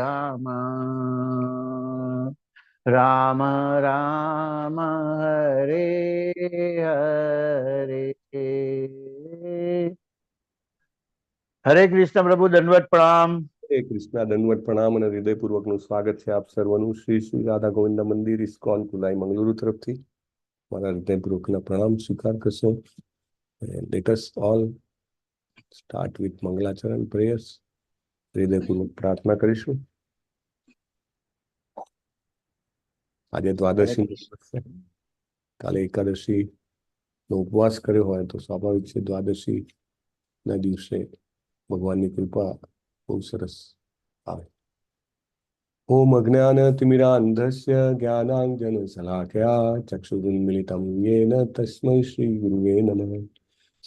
રામ રામ રામ હરે હરે. હરે કૃષ્ણ પ્રભુ, દંડવત પ્રણામ. હરે કૃષ્ણ, દંડવત પ્રણામ અને હૃદયપૂર્વકનું સ્વાગત છે આપ સર્વનું શ્રી શ્રી રાધા ગોવિંદ મંદિર ઇસ્કોન કુલાઈ મંગલુરુ તરફથી. મારા હૃદયપૂર્વકના પ્રણામ સ્વીકાર કરશો. Let us all start with mangalacharan prayers. હૃદયપૂર્વક પ્રાર્થના કરીશું. આજે દ્વાદશી છે, કાલે એકાદશી નો ઉપવાસ કર્યો હોય તો સ્વાભાવિક છે દ્વાદશી ના દિવસે ભગવાનની કૃપા બહુ સરસ આવે. ઓમ અજ્ઞાનતિમિરાન્ધસ્ય જ્ઞાનાંજન શલાકયા ચક્ષુરુન્મિલિतं येन તસ્मै શ્રી ગુરુવે નમઃ.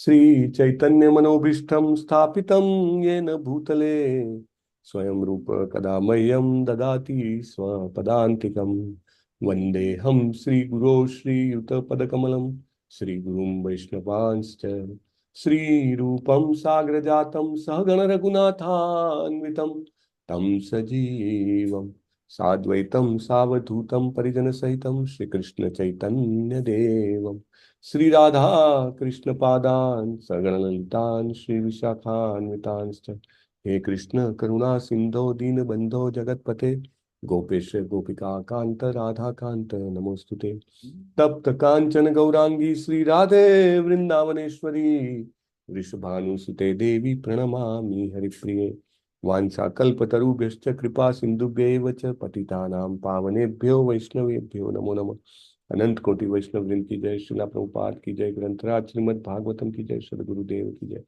શ્રી ચૈતન્ય મનોભીષ્ટં સ્થાપિतं येन ભૂતલે સ્વયં રૂપ કદા મહ્યં દદાતિ સ્વપદાન્તિકં. વંદેહં શ્રી ગુરો શ્રીયુતપદકમલં શ્રી ગુરું વૈષ્ણવાંશ્ચ શ્રી રૂપં સાગ્રજાतं સહગણ રઘુનાથાન્વિतं तं સજીવં સાદ્વૈतं સાવધૂतं પરિજન સહિतं શ્રી કૃષ્ણ ચૈતન્ય દેવમ શ્રી રાધા કૃષ્ણ પાદાન સગણ લલિતાન શ્રી વિશાખાન્વિતાંશ્ચ. હે કૃષ્ણ કરુણા સિંધો દીન બંધો જગતપતે ગોપેશ ગોપિકા કાંત રાધા કાંત નમોસ્તુતે. તપ્ત કાંચન ગૌરાંગી શ્રી રાધે વૃંદાવનેશ્વરી વૃષભાનુસુતે દેવી પ્रणमामि हरिप्रिये. वाञ्छाकल्पतरुभ्यश्च कृपा सिन्धुभ्यैव च पतितानां पावनेभ्यो वैष्णवेभ्यो नमो नमः. अनंत कोटि वैष्णव वृंद की जय, श्रीला प्रभुपाद की जय, ग्रंथराज श्रीमद् भागवतम की जय, सद्गुरुदेव की जय.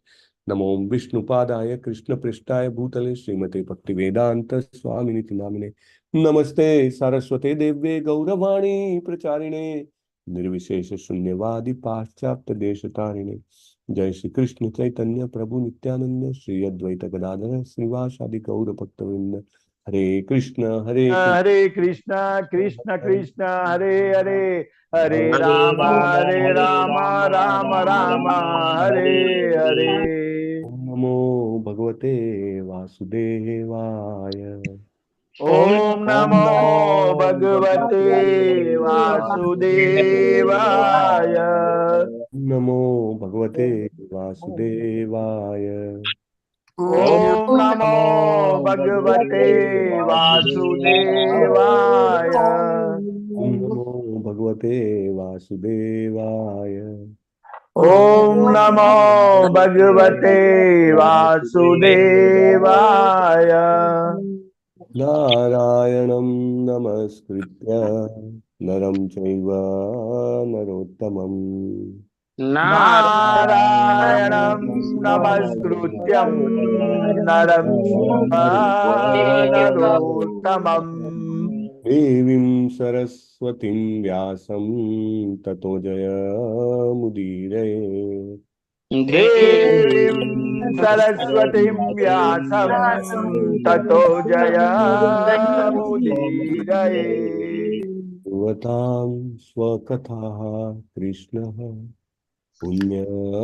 नमो विष्णुपादाय कृष्ण पृष्ठाय भूतले श्रीमते भक्ति वेदांत स्वामिनिति नामिने. नमस्ते सरस्वते देव्ये गौरवाणी प्रचारिणे निर्विशेष शून्यवादी पाश्चात्य देशतारिणे. जय श्री कृष्ण चैतन्य प्रभु नित्यानंद श्री अद्वैत गदाधर श्रीवासादि गौर भक्तवृंद. हरे कृष्ण कृष्ण कृष्ण कृष्ण हरे हरे, हरे राम राम राम हरे हरे. नमो भगवते वासुदेवाय. ओम नमो भगवते वासुदेवाय. नमो भगवते वासुदेवाय. ओम नमो भगवते वासुदेवाय. नमो भगवते वासुदेवाय. ओम नमो भगवते वासुदेवाय. नारायणं नमस्कृत्य नरं चैव नरोत्तमं नारायणं नमस्कृत्यं नरं नरोत्तमम्. देवीं सरस्वतीं व्यासं ततो जयमुदीरये. देवीं सरस्वतीं व्यासं ततो जयमुदीरये. सुवतां स्वकथाः कृष्णः पुण्यश्रवणकीर्तनः.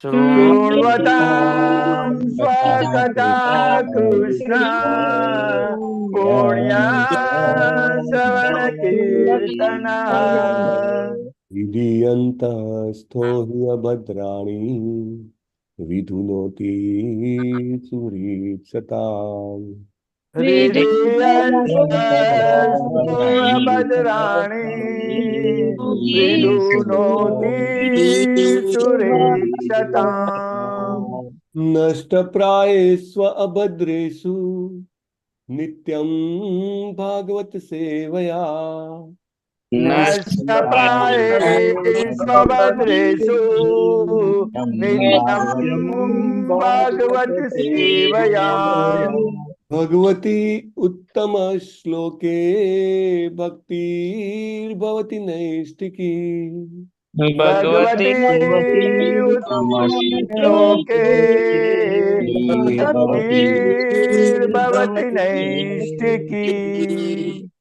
शृण्वतां स्वकथा कृष्ण पुण्यश्रवणकीर्तनः. विधीयन्तस्थो हि अभद्राणि विधुनोति सुरीक्षताम्. भद्राणि विधुनोति सुरेक्षताम्. नष्टप्रायेष्व अभद्रेषु नित्यं भागवत सेवया. नष्टप्रायेष्व भद्रेषु नित्यं भागवत सेवया. भगवती उत्तम श्लोके भक्तिर्भवति नैष्टिकी. भगवती उत्तम श्लोके भक्तिर्भवति नैष्टिकी.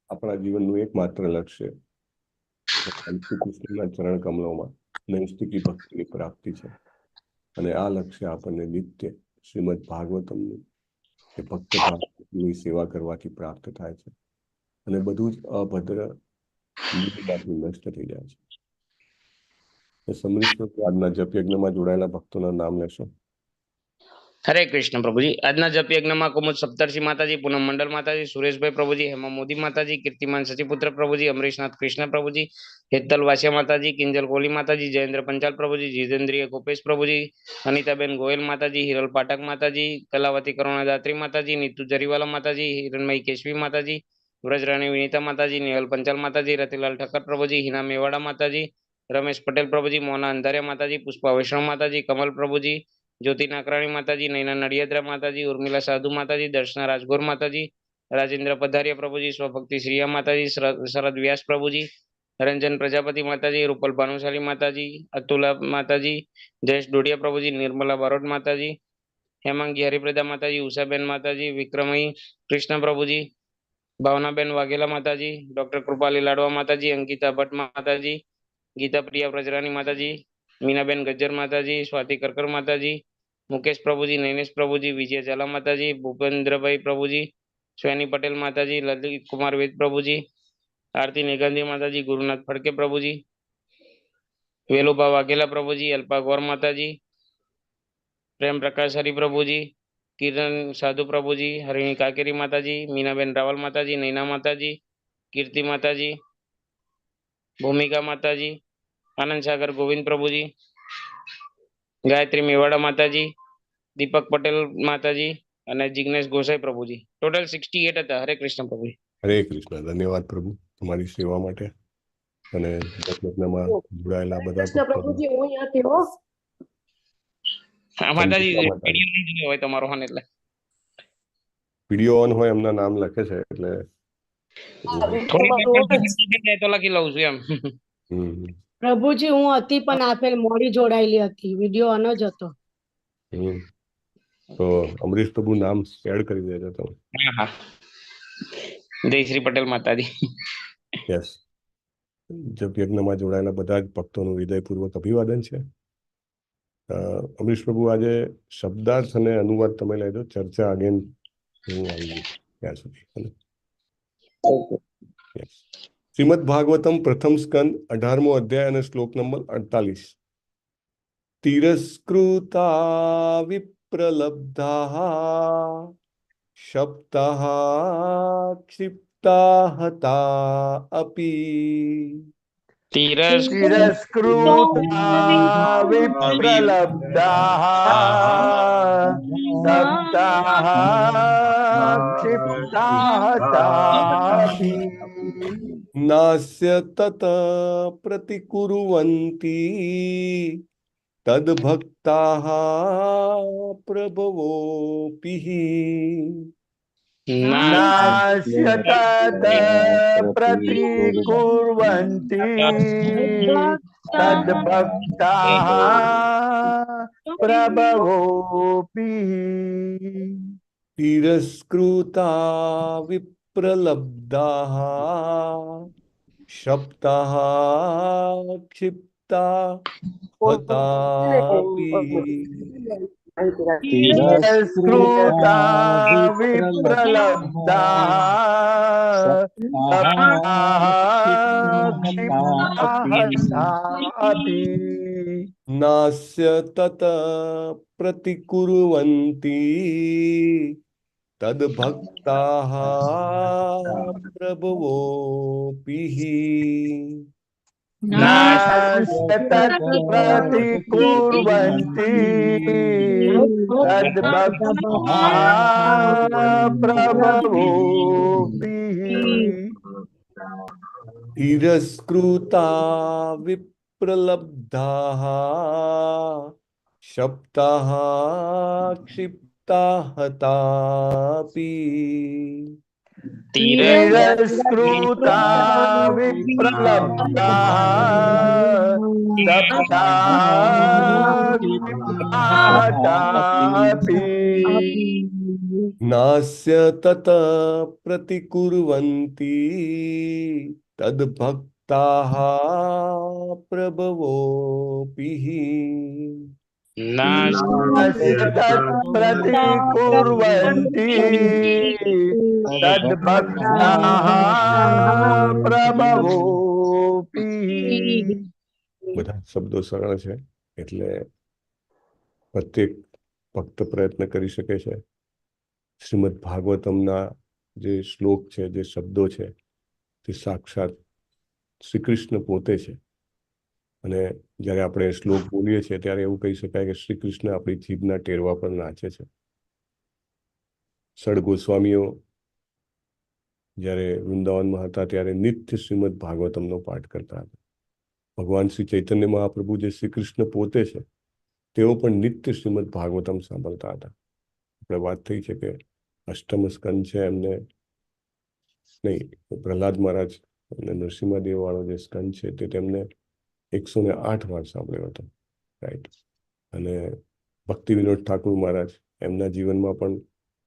આપણા જીવનનું એકમાત્ર લક્ષ્ય ભગવાન શ્રી કૃષ્ણના ચરણ કમલોમાં નૈષ્ટિકી ભક્તિની પ્રાપ્તિ છે અને આ લક્ષ્ય આપણને નિત્ય શ્રીમદ ભાગવતમનું એ ભક્ત ભાવની સેવા કરવાથી પ્રાપ્ત થાય છે અને બધું જ અભદ્ર મૂળમાંથી નષ્ટ થઈ જાય છે. સમરીશ પ્રભુ, આજના જપ યજ્ઞમાં જોડાયેલા ભક્તોના નામ લેશો. હરે કૃષ્ણ પ્રભુજી. આજના જપ યજ્ઞમાં કુમુદ સપ્તર્ષિ માતાજી, પૂનમ મંડળ માતાજી, સુરેશભાઈ પ્રભુજી, હેમા મોદી માતાજી, કીર્તિમાન સચીપુત્ર પ્રભુજી, અમરીશનાથ કૃષ્ણ પ્રભુજી, હેતલ વાસિયા માતાજી, કિંજલ કોલી માતાજી, જયેન્દ્ર પંચાલ પ્રભુજી, જીતેન્દ્રિય ગોપેશ પ્રભુજી, અનિતાબેન ગોયલ માતાજી, હિરલ પાઠક માતાજી, કલાવતી કરુણાદાત્રી માતાજી, નીતુ જરીવાલા માતાજી, હિરણમયી કેશવી માતાજી, વ્રજરાણી વિનીતા માતાજી, નિહલ પંચાલ માતાજી, રતિલાલ ઠક્કર પ્રભુજી, હિના મેવાડા માતાજી, રમેશ પટેલ પ્રભુજી, મોના અંધારિયા માતાજી, પુષ્પા વૈષ્ણવ માતાજી, કમલ પ્રભુજી, જ્યોતિ નાકરાણી માતાજી, નૈના નડિયાદરા માતાજી, ઉર્મિલા સાધુ માતાજી, દર્શના રાજગોર માતાજી, રાજેન્દ્ર પધારિયા પ્રભુજી, સ્વભક્તિ શ્રીયા માતાજી, શરદ વ્યાસ પ્રભુજી, રંજન પ્રજાપતિ માતાજી, રૂપલ ભાનુશાલી માતાજી, અતુલા માતાજી, જયેશ ડોડિયા પ્રભુજી, નિર્મલા બારોટ માતાજી, હેમાંગી હરિપ્રદા માતાજી, ઉષાબેન માતાજી, વિક્રમયી કૃષ્ણ પ્રભુજી, ભાવનાબેન વાઘેલા માતાજી, ડોક્ટર કૃપાલી લાડવા માતાજી, અંકિતા ભટ્ટ માતાજી, ગીતા પ્રિયા વ્રજરાની માતાજી, મીનાબેન ગજ્જર માતાજી, સ્વાતિ કરકર માતાજી, મુકેશ પ્રભુજી, નૈનેશ પ્રભુજી, વિજય ઝાલા માતાજી, ભૂપેન્દ્રભાઈ પ્રભુજી, સ્વેની પટેલ માતાજી, લલિત કુમાર વેદ પ્રભુજી, આરતી નિગંધી માતાજી, ગુરુનાથ ફડકે પ્રભુજી, વેલુભા વાઘેલા પ્રભુજી, અલ્પા ગૌર માતાજી, પ્રેમ પ્રકાશ હરિ પ્રભુજી, કિરણ સાધુ પ્રભુજી, હરિણી કાકેરી માતાજી, મીનાબેન રાવલ માતાજી, નૈના માતાજી, કીર્તિ માતાજી, ભૂમિકા માતાજી, આનંદ સાગર ગોવિંદ પ્રભુજી, ગાયત્રી મેવાડા માતાજી, દીપક પટેલ માતાજી અને જિગ્નેશ ગોસાઈ પ્રભુજી. ટોટલ 68 હતા. હરે કૃષ્ણ પ્રભુ. હરે કૃષ્ણ. ધન્યવાદ પ્રભુ તમારી સેવા માટે અને યજ્ઞમાં જોડાયેલા બધા કૃષ્ણ પ્રભુજી, હું અહીંયાથી હો. હા માતાજી, વિડિયો નહીં જોયો હોય તમારો હન એટલે વિડીયો ઓન હોય એમના નામ લખે છે એટલે તો લખી લઉં છું એમ. પ્રભુજી, હું હતી પણ આપેલ મોડી જોડાયેલી હતી, વિડીયો અન જ હતો. તો અમરીશ પ્રભુ નામ એડ કરી દેજો તમે. હા હા. જય શ્રી પટેલ માતાજી. યસ. જપ યજ્ઞમાં જોડાયેલા બધા જ ભક્તોનું હૃદયપૂર્વક અભિવાદન છે. અમરીશ પ્રભુ, આજે શબ્દાર્થ અને અનુવાદ તમે લેજો, ચર્ચા અગેન હું આવી ત્યાં સુધી. શ્રીમદ ભાગવતમ પ્રથમ સ્કંદ 18મો અધ્યાય અને શ્લોક નંબર 48. તિરસ્કૃતા વિપ્રલબ્ધા શબ્દઃ ક્ષિપ્તા હતા અપી. તિરસ્કૃતા વિપ્રલબ્ધાઃ સપ્તાઃ ક્ષિપ્તાઃ નાસ્ય તત પ્રતિકુર્વન્તિ તદ્ભક્તાઃ પ્રભવોપિઃ. નાસ્ય તત પ્રતિકુર્વન્તિ તદ્ભક્તાઃ પ્રભવોપિઃ. તિરસ્કૃતા વિપ્રલબ્ધાઃ શબ્દાઃ ક્ષિપ્તા હતાપિ. તિરસ્કૃતા વિપ્રલબ્ધાઃ ક્ષિપ્તાઃ નાસ્ય તત પ્રતિકુર્વન્તિ તદ્ભક્તાઃ પ્રભવોપિઃ. નાસ્ય તત પ્રતિકુર્વન્તિ તદ્ભક્તાઃ પ્રભવોપિઃ. તિરસ્કૃતા વિપ્રલબ્ધાઃ શબ્દાઃ ક્ષિપ્તા હતાપિ. તિરસ્કૃતા વિપ્રલબ્ધાઃ સપ્તાઃ નાસ્ય તત પ્રતિકુર્વન્તિ તદ્ભક્તાઃ પ્રભવોપિઃ. प्रतिकुर्वन्ति तद्भक्ताः प्रभवोऽपि। બધા શબ્દો સરળ છે એટલે પ્રત્યેક ભક્ત પ્રયત્ન કરી શકે છે. શ્રીમદ ભાગવતમના જે શ્લોક છે, જે શબ્દો છે, તે સાક્ષાત શ્રી કૃષ્ણ પોતે છે. અને જ્યારે આપણે શ્લોક બોલીએ છીએ ત્યારે એવું કહી શકાય કે શ્રી કૃષ્ણ આપણી જીભના ટેરવા પર નાચે છે. સડ ગોસ્વામીઓ જ્યારે વૃંદાવનમાં હતા ત્યારે નિત્ય શ્રીમદ ભાગવતમનો પાઠ કરતા હતા. ભગવાન શ્રી ચૈતન્ય મહાપ્રભુ જે શ્રી કૃષ્ણ પોતે છે તેઓ પણ નિત્ય શ્રીમદ ભાગવતમ સાંભળતા હતા. આપણે વાત થઈ છે કે અષ્ટમ સ્કંદ છે એમને નહીં, પ્રહલાદ મહારાજ અને નરસિંહદેવ વાળો જે સ્કંદ છે તે તેમને 108 વાર સાંભળ્યો હતો, રાઈટ. અને ભક્તિ વિનોદ ઠાકુર મહારાજ એમના જીવનમાં પણ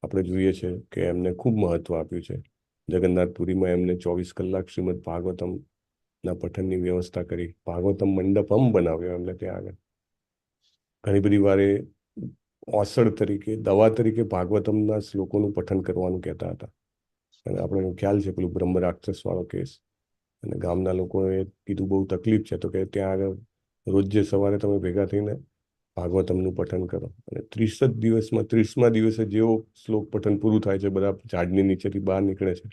આપણે જોઈએ છે કે એમને ખૂબ મહત્વ આપ્યું છે. જગન્નાથપુરીમાં એમને 24 કલાક શ્રીમદ ભાગવતમના પઠનની વ્યવસ્થા કરી. ભાગવતમ મંડપમ બનાવ્યો એમને ત્યાં આગળ. ઘણી બધી વારે ઔષધ તરીકે, દવા તરીકે ભાગવતમના શ્લોકોનું પઠન કરવાનું કહેતા હતા. અને આપણે ખ્યાલ છે પેલું બ્રહ્મ રાક્ષસ વાળો કેસ, અને ગામના લોકોએ કીધું બહુ તકલીફ છે તો કે ત્યાં આગળ રોજે સવારે તમે ભેગા થઈને ભાગવતમનું પઠન કરો. અને 30 જ દિવસમાં 30મા દિવસે જેવો શ્લોક પઠન પૂરું થાય છે, બધા ઝાડની નીચેથી બહાર નીકળે છે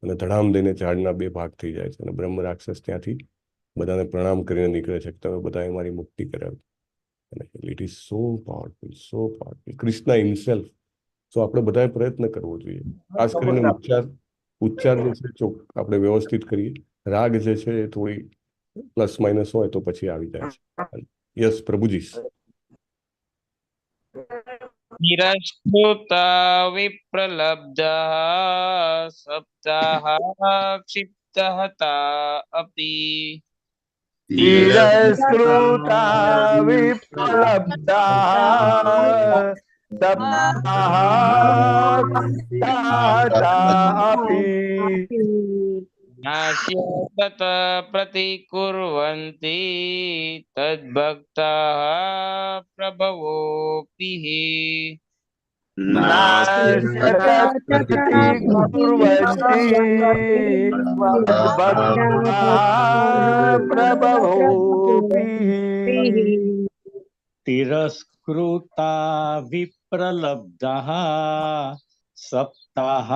અને ધડામ દઈને ઝાડના 2 ભાગ થઈ જાય છે. અને બ્રહ્મ રાક્ષસ ત્યાંથી બધાને પ્રણામ કરીને નીકળે છે કે તમે બધાએ મારી મુક્તિ કરાવી. અને it is so powerful, so powerful. Krishna himself. So આપણે બધાએ પ્રયત્ન કરવો જોઈએ. ખાસ કરીને ઉચ્ચાર જે છે આપણે વ્યવસ્થિત કરીએ. રાગ જે છે એ થોડી પ્લસ માઇનસ હોય તો પછી આવી જાય છે. યસ પ્રભુજી. તિરસ્કૃતા વિપ્રલબ્ધઃ સપ્તાહ ક્ષિપ્તહતા અપી. तिरस्कृता विप्लब्धाः सप्ताहाप्तातापि नास्य तत प्रतिकुर्वन्ति तद्भक्ताः प्रभवोऽपि. नास्य तत्प्रतिकुर्वन्ति तद्भक्ताः प्रभवोऽपि। तिरस्कृता विप्रलब्धः सप्ताह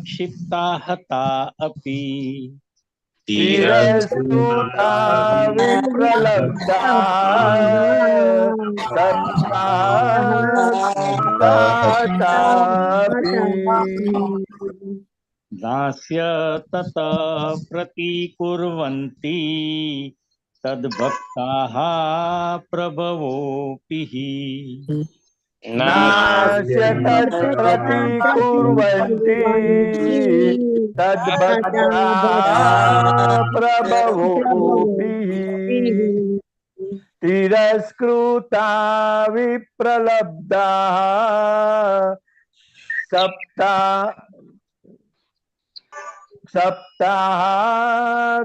क्षिप्ताहता अपि. तिरस्कृता विप्रलब्धाः सप्ताहाप्तातापि नास्य तत प्रतिकुर्वन्ति तद्भक्ताः प्रभवोऽपि. नास्य तत्प्रतिकुर्वन्ति तद्भक्ताः प्रभवोऽपि। तिरस्कृता विप्रलब्धाः सप्ताह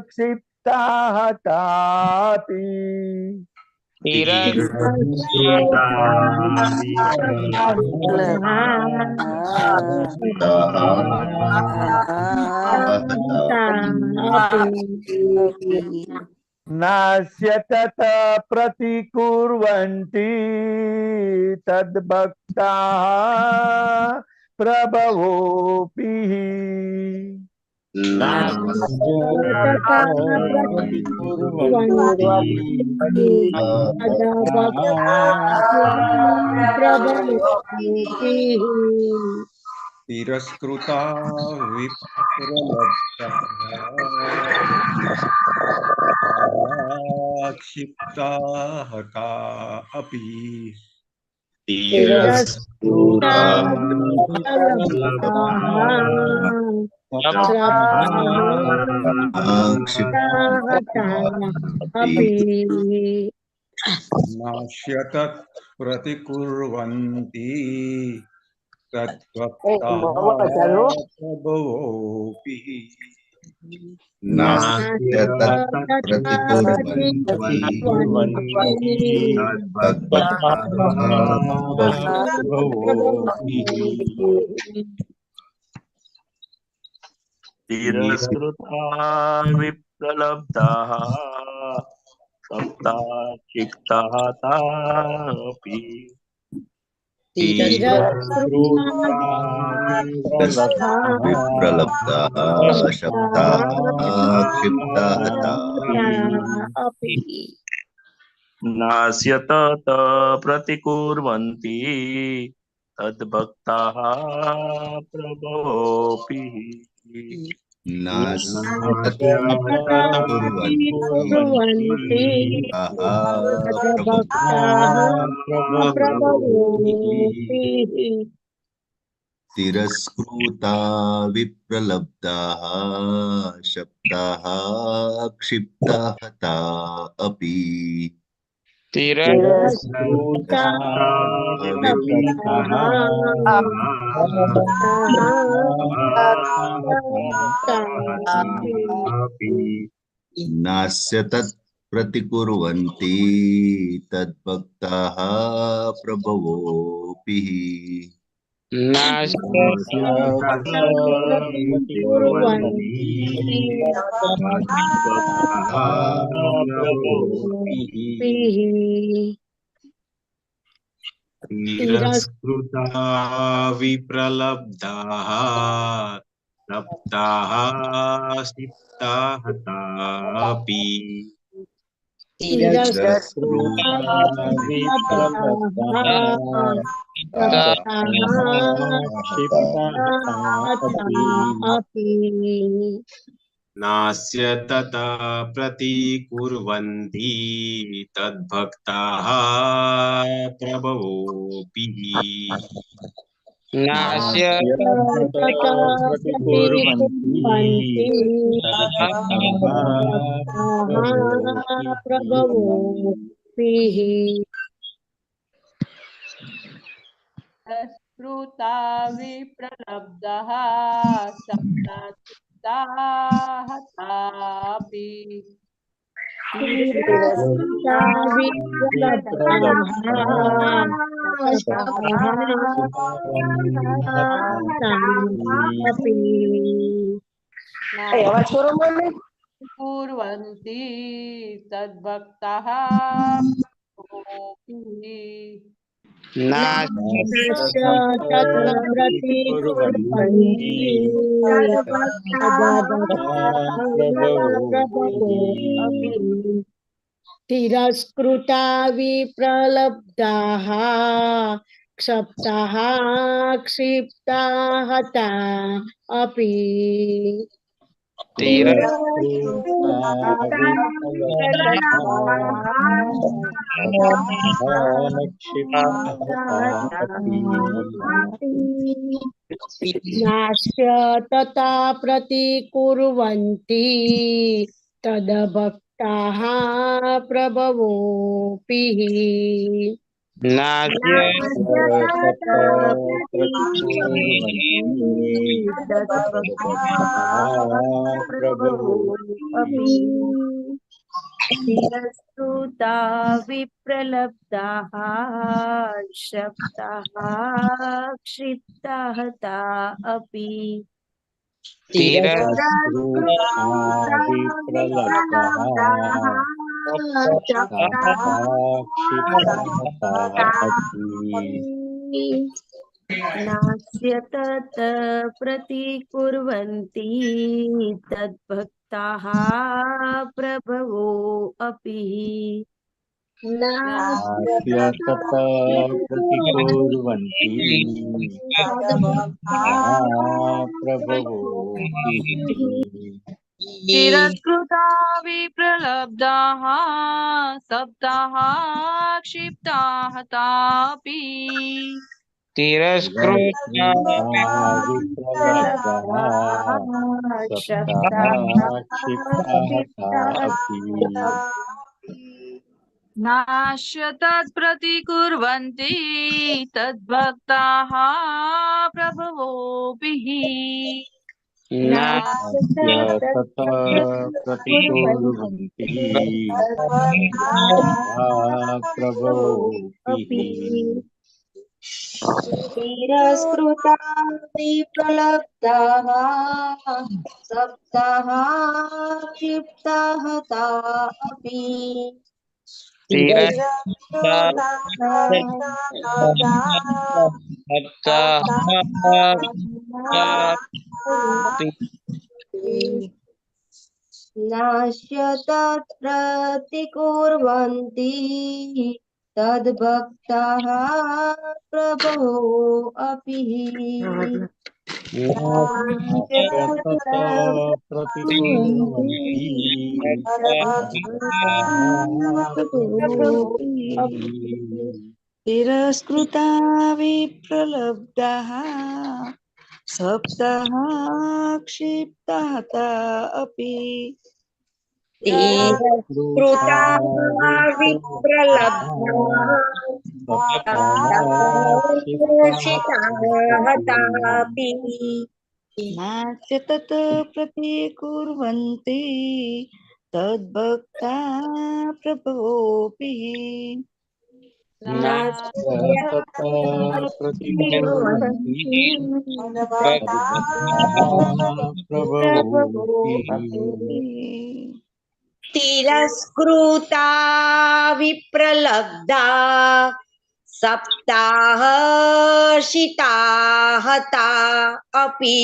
क्षिप्ताहतापि नास्य तत प्रतिकुर्वन्ति तद्भक्ताः प्रभवोऽपि। तिरस्कृता विप्रलब्धः क्षिप्ताहता अपि। नास्य तत् प्रतिकुर्वन्ति तद्भक्ताः प्रभवोऽपि। नास्त्य तत्प्रतिकुर्वन्ति तिरस्कृता विप्रलब्धाः सप्ताक्षिप्ताः तापि विप्रलब्धाः शब्दाः क्षिप्ताः तापि नास्यत प्रतिकुर्वन्ति तद्भक्ताः प्रभोऽपि नास्त्यतत्प्रतिकुर्वन्ति तिरस्कृता विप्रलब्धाः शब्दाः क्षिप्ताः तापि नास्य तत् प्रतिकुर्वन्ति तद्भक्ताः प्रभवोऽपि तिरस्कृता विप्रलब्धाः सप्ताः सिप्ताः तापि नास्य तथा प्रतिकुर्वन्ति तद्भक्ताः प्रभवोऽपि तिरस्कृता विप्रलब्धाः सप्ताः तापि कुर्वन्ति तद्भक्ताः प्रभोऽपि तिरस्कृता विप्रलब्धाः क्षप्ताः क्षिप्ताः तापि नास्य तथा प्रतिकुर्वन्ति तद्भक्ताः प्रभवोऽपि तिरस्कृता विप्रलब्धाः शब्दाः क्षिप्ताः तापि नास्य तत् प्रतिकुर्वन्ति तद्भक्ताः प्रभवोऽपि तिरस्कृता विप्रलब्धाः सप्ताः क्षिप्ताः तापि नास्य तत्प्रतिकुर्वन्ति तद्भक्ताः प्रभवोऽपि नास्य तत् प्रतिकुर्वन्ति प्रभोऽपि तिरस्कृता विप्रलब्धाः सप्ताः क्षिप्ताः ता अपि नास्य तत् प्रतिकुर्वन्ति तद्भक्ताः प्रभोऽपि तिरस्कृता विप्रलब्धाः सप्ताः क्षिप्ताः ता अपि तिरस्कृता विप्रलब्धाः तापि नास्य तत् प्रतिकुर्वन्ति तद्भक्ता प्रभोऽपि तिरस्कृता विप्रलब्धा सप्ताह शिताः ता अपि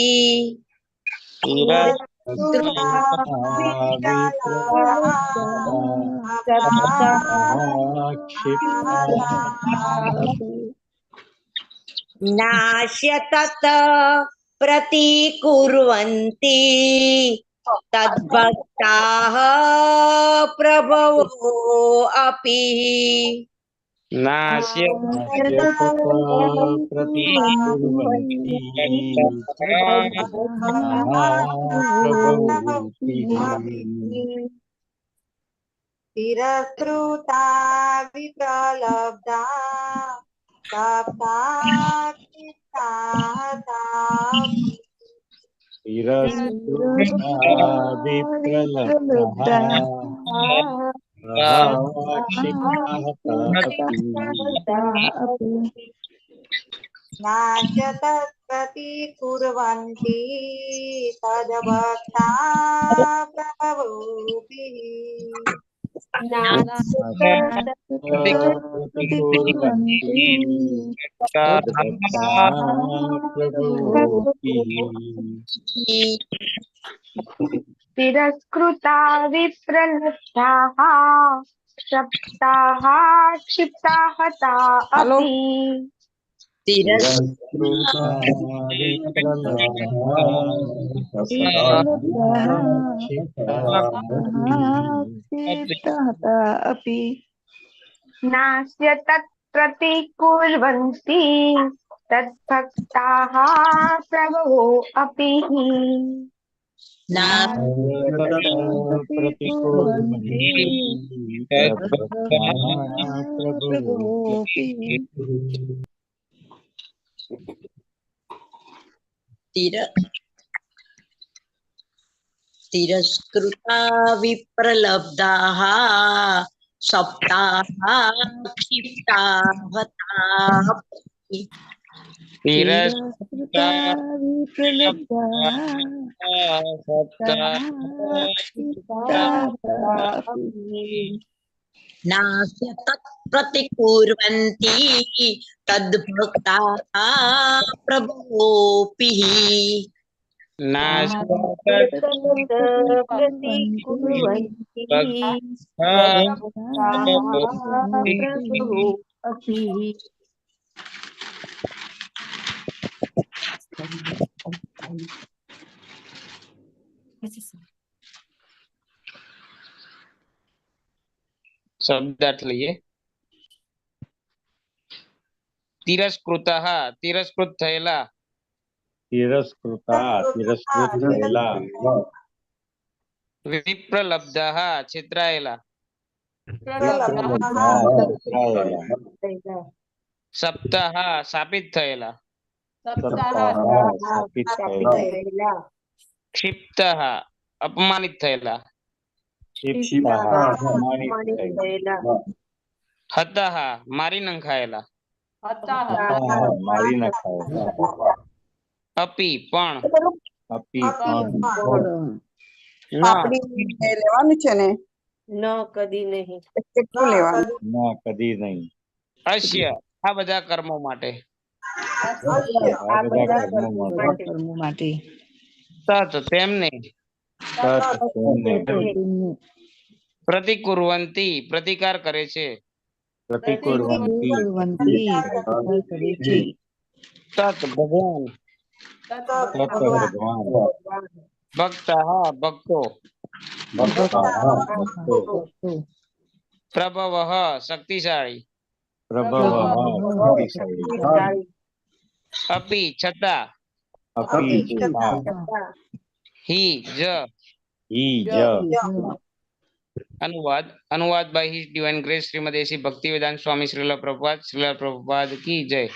नास्य तत् प्रतिकुर्वन्ति तद्भक्ताः प्रभवो अपि नास्य तिरस्कृता विप्रलब्धा नास्य तत् प्रतिकुर्वन्ति तद्भक्ता प्रभवोऽपि तिरस्कृता विप्रलब्धाः सप्ताः क्षिप्ताः ता अपि अपि नास्य तत् प्रतिकुर्वन्ति तद्भक्ताः प्रभवो अपि तिरस्कृता विप्रलब्धाः सप्ताः क्षिप्ताः तापि नास्य तत् प्रतिकुर्वन्ति तद्भक्ताः प्रभोऽपि शब्दार्थ લઈએ તિરસ્કૃતઃ તિરસ્કૃત થયેલા વિપ્રલબ્ધઃ છેતરાયેલા સપ્તાહ શાપિત થયેલા ક્ષિપ્ત અપમાનિત થયેલા. હતઃ મારી નંખાયેલા. અપી પણ. લેવાનું છે ને ન કદી નહીં. કેટલું લેવાનું અશ્ય આ બધા કર્મો માટે. કર્મો માટે તત તેમને. પ્રતિકુર્વંતી પ્રતિકાર કરે છે. કુર્વંતી કરે છે તત ભગવાન. ભક્ત ભક્તો. પ્રભવ શક્તિશાળી. અપી છતાં. હી જ. अनुवाद by his divine grace Srimad A C Bhaktivedanta Swami Srila Prabhupada की जय.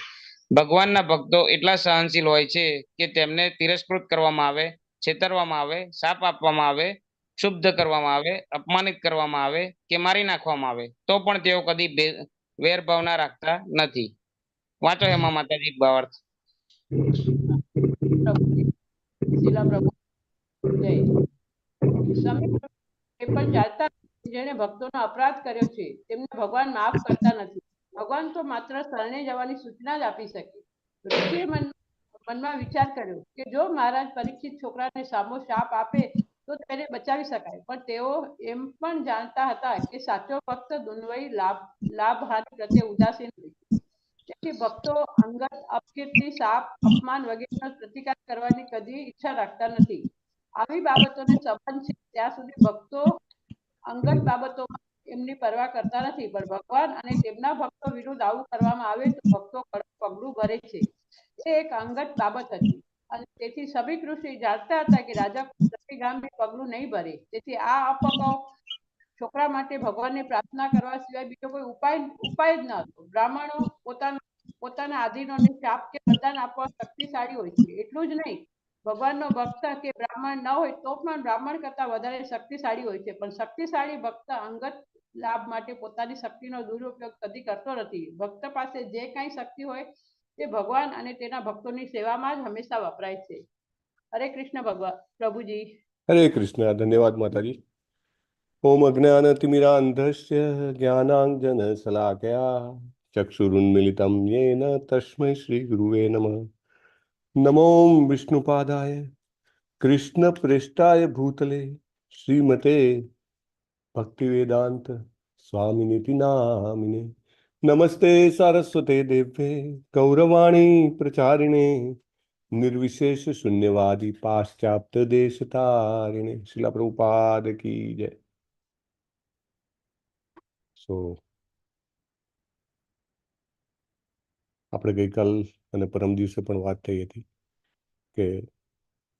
ભગવાનના ભક્તો એટલા સહનશીલ હોય છે કે તેમને તિરસ્કૃત કરવામાં આવે, છેતરવામાં આવે, શાપ આપવામાં આવે, ક્ષુબ્ધ કરવામાં આવે, અપમાનિત કરવામાં આવે કે મારી નાખવામાં આવે તો પણ તેઓ કદી વેરભાવના રાખતા નથી. વાંચો હેમા માતાજી ભાવાર્થ. એ પણ જાણતા જેને ભક્તોનો અપરાધ કર્યો છે તેમને ભગવાન માફ કરતા નથી. ભગવાન તો માત્ર શરણે જવાની સૂચના જ આપી શકે. ઋષિએ મનમાં વિચાર કર્યો કે જો મહારાજ પરીક્ષિત છોકરાને સામો શાપ આપે તો તેને બચાવી શકાય, પણ તેઓ એમ પણ જાણતા હતા કે સાચો ભક્ત દુન્વયી લાભ હાનિ પ્રત્યે ઉદાસીન હોય. તેથી ભક્તો અંગત અપકીર્તિ, શાપ, અપમાન વગેરેનો પ્રતિકાર કરવાની કદી ઈચ્છા રાખતા નથી. આવી બાબતોને સંબંધ છે ત્યાં સુધી ભક્તો અંગત બાબતોમાં એમની પરવા કરતા નથી, પણ ભગવાન અને તેમના ભક્તો વિરુદ્ધ આવું કરવામાં આવે તો ભક્તો પગલું ભરે છે. એ એક અંગત બાબત હતી અને તેથી સભી ઋષિ જાણતા હતા કે રાજા પ્રતિગામી પગલું નહીં ભરે. તેથી આ અપકાઓ છોકરા માટે ભગવાનને પ્રાર્થના કરવા સિવાય બીજો કોઈ ઉપાય જ ન હતો. બ્રાહ્મણો પોતાના આધીનોને શાપ કે વરદાન આપવા શક્તિશાળી હોય છે. એટલું જ નહીં, ભગવાનનો ભક્ત કે બ્રાહ્મણ ન હોય તો પણ બ્રાહ્મણ કરતા વધારે શક્તિશાળી હોય છે, પણ શક્તિશાળી ભક્ત અંગત લાભ માટે પોતાની શક્તિનો દુરુપયોગ કદી કરતો નથી. ભક્ત પાસે જે કાંઈ શક્તિ હોય તે ભગવાન અને તેના ભક્તોની સેવામાં જ હંમેશા વપરાય છે. હરે કૃષ્ણ પ્રભુજી. હરે કૃષ્ણ. ધન્યવાદ માતાજી. ઓમ અજ્ઞાનતિમિરાંધસ્ય જ્ઞાનાંજન શલાકયા ચક્ષુરુન્મિલિતમ યેન તસ્મૈ શ્રી ગુરુવે નમઃ. નમો વિષ્ણુપાદાય કૃષ્ણ પ્રેષ્ઠાય ભૂતલે શ્રીમતે ભક્તિવેદાંત સ્વામિનિતિ નામિને. નમસ્તે સારસ્વતે દેવે ગૌરવાણી પ્રચારિણે निर्विशेष शून्यवादी पाश्चात्य देश तारिणे. शिला प्रभुपाद की जय. સો આપણે ગઈકાલ અને પરમ દિવસે પણ વાત થઈ હતી કે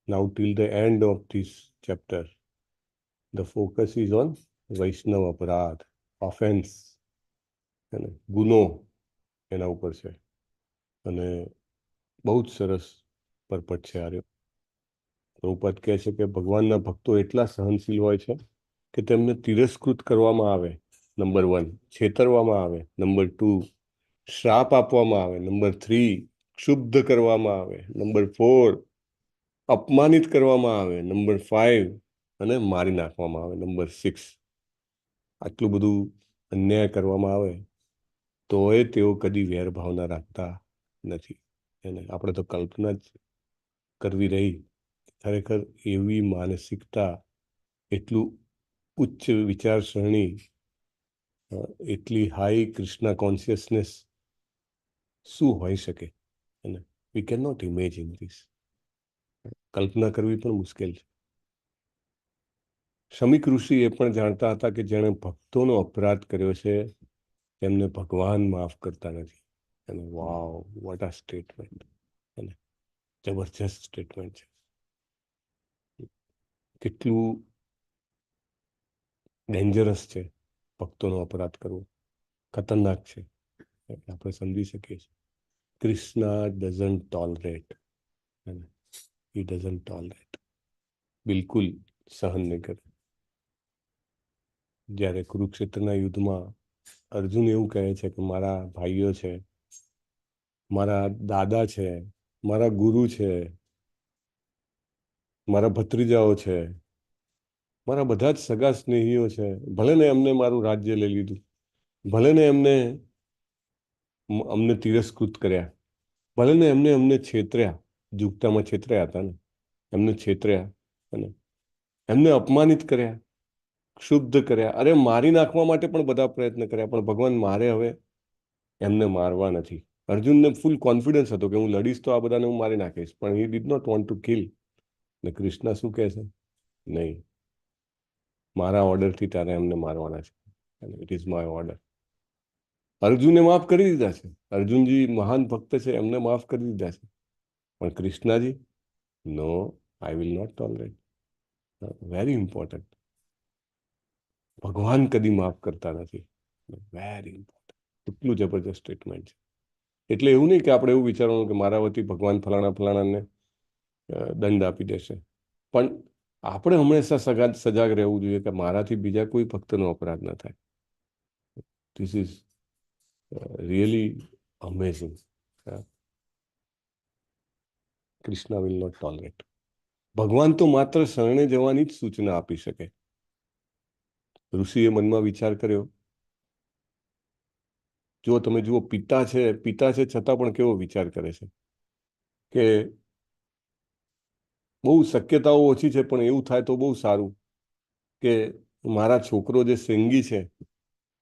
now till the end of this chapter the focus is on Vaishnava aparadh, offence, અને ગુનો એના ઉપર છે. અને બહુ જ સરસ પરપટ છે આ રહ્યો. પ્રભુપાદ કહે છે કે ભગવાનના ભક્તો એટલા સહનશીલ હોય છે કે તેમને તિરસ્કૃત કરવામાં આવે, નંબર 1, છેતરવામાં આવે, નંબર 2, શ્રાપ આપવામાં આવે, નંબર 3, ક્ષુબ્ધ કરવામાં આવે, નંબર 4, અપમાનિત કરવામાં આવે, નંબર 5, અને મારી નાખવામાં આવે, નંબર 6. આટલું બધું અન્યાય કરવામાં આવે તોય તેઓ કદી વેરભાવના રાખતા નથી. એને આપણે તો કલ્પના જ કરવી રહી. ખરેખર એવી માનસિકતા, એટલું ઉચ્ચ વિચારસરણી, એટલી હાઈ કૃષ્ણ કોન્શિયસનેસ શું હોઈ શકે? અને we can not imagine this. કલ્પના કરવી પણ મુશ્કેલ છે. શમીક ઋષિ એ પણ જાણતા હતા કે જેણે ભક્તોનો અપરાધ કર્યો છે તેમને ભગવાન માફ કરતા નથી. અને વાવ, વોટ આ સ્ટેટમેન્ટ! અને જબરજસ્ત સ્ટેટમેન્ટ છે. કેટલું ડેન્જરસ છે ભક્તોનો અપરાધ કરવો, ખતરનાક છે, આપણે સમજી શકીએ છીએ. Krishna doesn't tolerate, he doesn't tolerate. બિલકુલ સહન નહીં કરે. જ્યારે કુરુક્ષેત્રના યુદ્ધમાં અર્જુન એવું કહે છે કે મારા ભાઈઓ છે, મારા દાદા છે, મારા ગુરુ છે, મારા ભત્રીજાઓ છે, મારા બધા જ સગા સ્નેહીઓ છે, ભલે ને એમને મારું રાજ્ય લઈ લીધું, ભલે ને અમને તિરસ્કૃત કર્યા, ભલે ને અમને છેતર્યા, જુગતામાં છેતર્યા હતા ને, એમને છેતર્યા અને એમને અપમાનિત કર્યા, ક્ષુબ્ધ કર્યા, અરે મારી નાખવા માટે પણ બધા પ્રયત્ન કર્યા, પણ ભગવાન મારે હવે એમને મારવા નથી. અર્જુનને ફૂલ કોન્ફિડન્સ હતો કે હું લડીશ તો આ બધાને હું મારી નાખીશ, પણ he did not want to kill. ને કૃષ્ણ શું કહે છે? નહીં, મારા ઓર્ડરથી તારે એમને મારવાના છે, ઇટ ઇઝ માય ઓર્ડર. અર્જુને માફ કરી દીધા છે, અર્જુનજી મહાન ભક્ત છે, એમને માફ કરી દીધા છે, પણ Krishnaji no, I will not tolerate. Very important. ભગવાન કદી માફ કરતા નથી. Very important. કેટલું જબરજસ્ત સ્ટેટમેન્ટ છે. એટલે એવું નહીં કે આપણે એવું વિચારવાનું કે મારા વતી ભગવાન ફલાણાને દંડ આપી દેશે, પણ આપણે હંમેશા સજાગ રહેવું જોઈએ કે મારાથી બીજા કોઈ ભક્તનો અપરાધ ન થાય. This is really amazing. Krishna will not tolerate. ભગવાન તો માત્ર શરણે જવાની જ સૂચના આપી શકે. ઋષિએ મનમાં વિચાર કર્યો, જો તમે જુઓ, પિતા છે છતાં પણ કેવો વિચાર કરે છે કે બહુ શક્યતાઓ ઓછી છે, પણ એવું થાય તો બહુ સારું કે મારા છોકરો જે શ્રૃંગી છે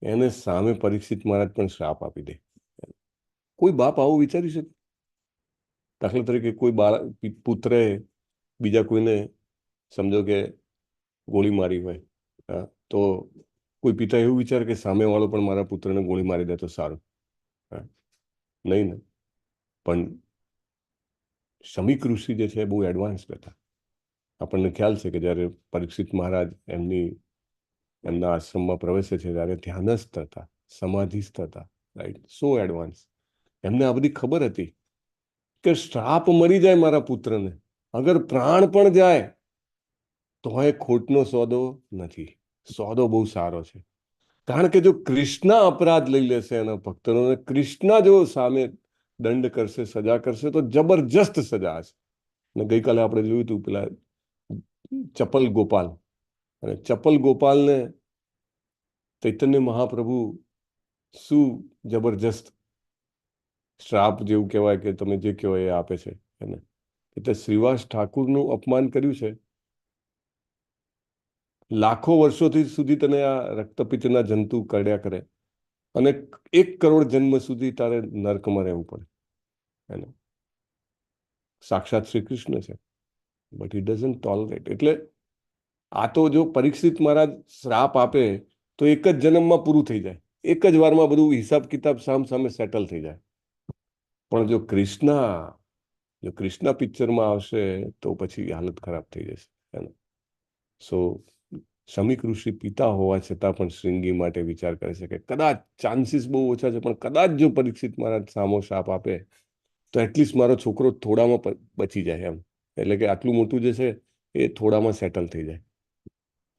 એને સામે પરીક્ષિત મહારાજ પણ શ્રાપ આપી દે. કોઈ બાપ આવું વિચારી શકે? દાખલા તરીકે કોઈ પુત્રએ બીજા કોઈને સમજો કે ગોળી મારી હોય, તો કોઈ પિતા એવું વિચારે કે સામેવાળો પણ મારા પુત્રને ગોળી મારી દે તો સારું. નહીં ને. પણ શમીક ઋષિ જે છે બહુ એડવાન્સ હતા. આપણને ખ્યાલ છે કે જ્યારે પરીક્ષિત મહારાજ એમના આશ્રમમાં પ્રવેશે છે ત્યારે ધ્યાનસ્થ હતા, સમાધિસ્થ હતા, રાઈટ, સો એડવાન્સ. એમને આ બધી ખબર હતી કે શ્રાપ મળી જાય મારા પુત્રને, અગર પ્રાણ પણ જાય તો એ ખોટનો સોદો નથી, સોદો બહુ સારો છે. કારણ કે જો કૃષ્ણ અપરાધ લઈ લેશે એના ભક્તોને, કૃષ્ણ જો સામે દંડ કરશે, સજા કરશે તો જબરજસ્ત સજા હશે. અને ગઈકાલે આપણે જોયું હતું પેલા ચપલ ગોપાલ, અને ચપલ ગોપાલને ચૈતન્ય મહાપ્રભુ શું જબરજસ્ત શ્રાપ જેવું કહેવાય કે તમે જે કહો એ આપે છે એને. એટલે શ્રીવાસ ઠાકુરનું અપમાન કર્યું છે. લાખો વર્ષોથી સુધી તને આ રક્તપિત્તના જંતુ કરડ્યા કરે અને 1 કરોડ જન્મ સુધી તારે નર્કમાં રહેવું પડે. એને સાક્ષાત શ્રી કૃષ્ણ છે, બટ હી ડઝન્ટ ટોલરેટ. એટલે આ તો જો પરીક્ષિત મહારાજ શ્રાપ આપે તો 1 જ જન્મમાં પૂરું થઈ જાય, 1 જ વારમાં બધું હિસાબ કિતાબ સામે સેટલ થઈ જાય. પણ જો કૃષ્ણ પિક્ચરમાં આવશે તો પછી હાલત ખરાબ થઈ જશે. સો શમીક ઋષિ પિતા હોવા છતાં પણ શ્રીંગી માટે વિચાર કરે છે કે કદાચ ચાન્સીસ બહુ ઓછા છે, પણ કદાચ જો પરીક્ષિત મહારાજ સામો શાપ આપે તો એટલીસ્ટ મારો છોકરો થોડામાં બચી જાય એમ. એટલે કે આટલું મોટું જે છે એ થોડામાં સેટલ થઈ જાય.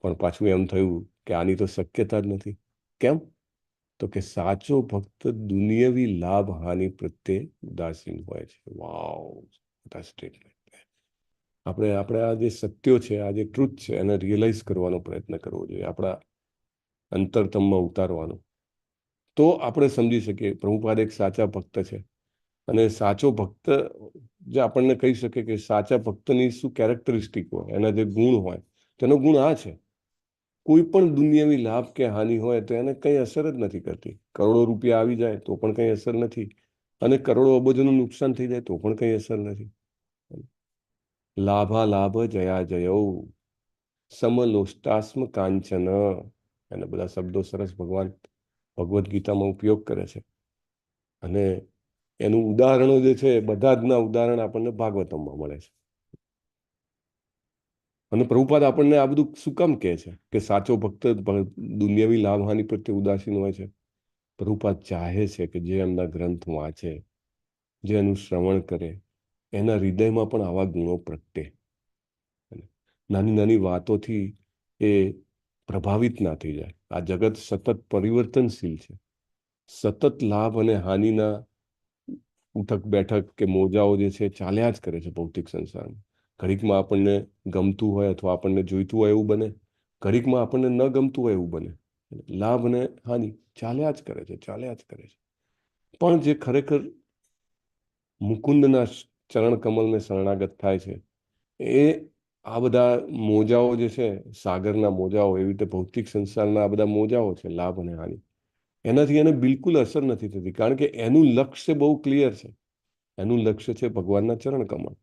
પણ પાછું એમ થયું કે આની તો શક્યતા જ નથી. કેમ? તો કે સાચો ભક્ત દુનિયાવી લાભ હાનિ પ્રત્યે ઉદાસીન હોય છે. વાવ, સ્ટેટમેન્ટ. આપણે આ જે સત્યો છે, આ જે ટ્રુથ છે, એને રિયલાઇઝ કરવાનો પ્રયત્ન કરવો જોઈએ, આપણા અંતરતમમાં ઉતારવાનો. તો આપણે સમજી શકીએ પ્રભુપાદ એક સાચા ભક્ત છે. અને સાચો ભક્ત જે આપણને કહી શકે કે સાચા ભક્તની શું કેરેક્ટરિસ્ટિક હોય, એના જે ગુણ હોય, તેનો ગુણ આ છે: કોઈ પણ દુનિયાવી લાભ કે હાનિ હોય તો એને કંઈ અસર જ નથી કરતી. કરોડો રૂપિયા આવી જાય તો પણ કંઈ અસર નથી, અને કરોડો અબજોનું નુકસાન થઈ જાય તો પણ કંઈ અસર નથી. લાભા લાભ જયા જયો સમલોષ્ટાસ્મ કાંચન, એના બધા શબ્દો સરસ ભગવાન ભગવદ્ ગીતામાં ઉપયોગ કરે છે. અને એનું ઉદાહરણો જે છે, બધા જના ઉદાહરણ આપણને ભાગવતમમાં મળે છે. અને પ્રભુપાદ આપણને આ બધું શું કામ કહે છે કે સાચો ભક્ત દુનિયાવી લાભ હાનિ પ્રત્યે ઉદાસીન હોય છે? પ્રભુપાદ ચાહે છે કે જે એમના ગ્રંથ વાંચે, જે એનું શ્રવણ કરે, એના હૃદયમાં પણ આવા ગુણો પ્રગટે. નાની નાની વાતોથી એ પ્રભાવિત ના થઈ જાય. આ જગત સતત પરિવર્તનશીલ છે. સતત લાભ અને હાનિના ઉઠક બેઠક કે મોજાઓ જે છે ચાલ્યા જ કરે છે ભૌતિક સંસારમાં. ઘડીકમાં આપણને ગમતું હોય અથવા આપણને જોઈતું હોય એવું બને, ઘડીકમાં આપણને ન ગમતું હોય એવું બને. લાભ અને હાનિ ચાલ્યા જ કરે છે, ચાલ્યા જ કરે છે. પણ જે ખરેખર મુકુંદના ચરણ કમલને શરણાગત થાય છે, એ આ બધા મોજાઓ જે છે, સાગરના મોજાઓ, એવી રીતે ભૌતિક સંસારના આ બધા મોજાઓ છે, લાભ અને હાનિ, એનાથી એને બિલકુલ અસર નથી થતી. કારણ કે એનું લક્ષ્ય બહુ ક્લિયર છે. એનું લક્ષ્ય છે ભગવાનના ચરણ કમળ.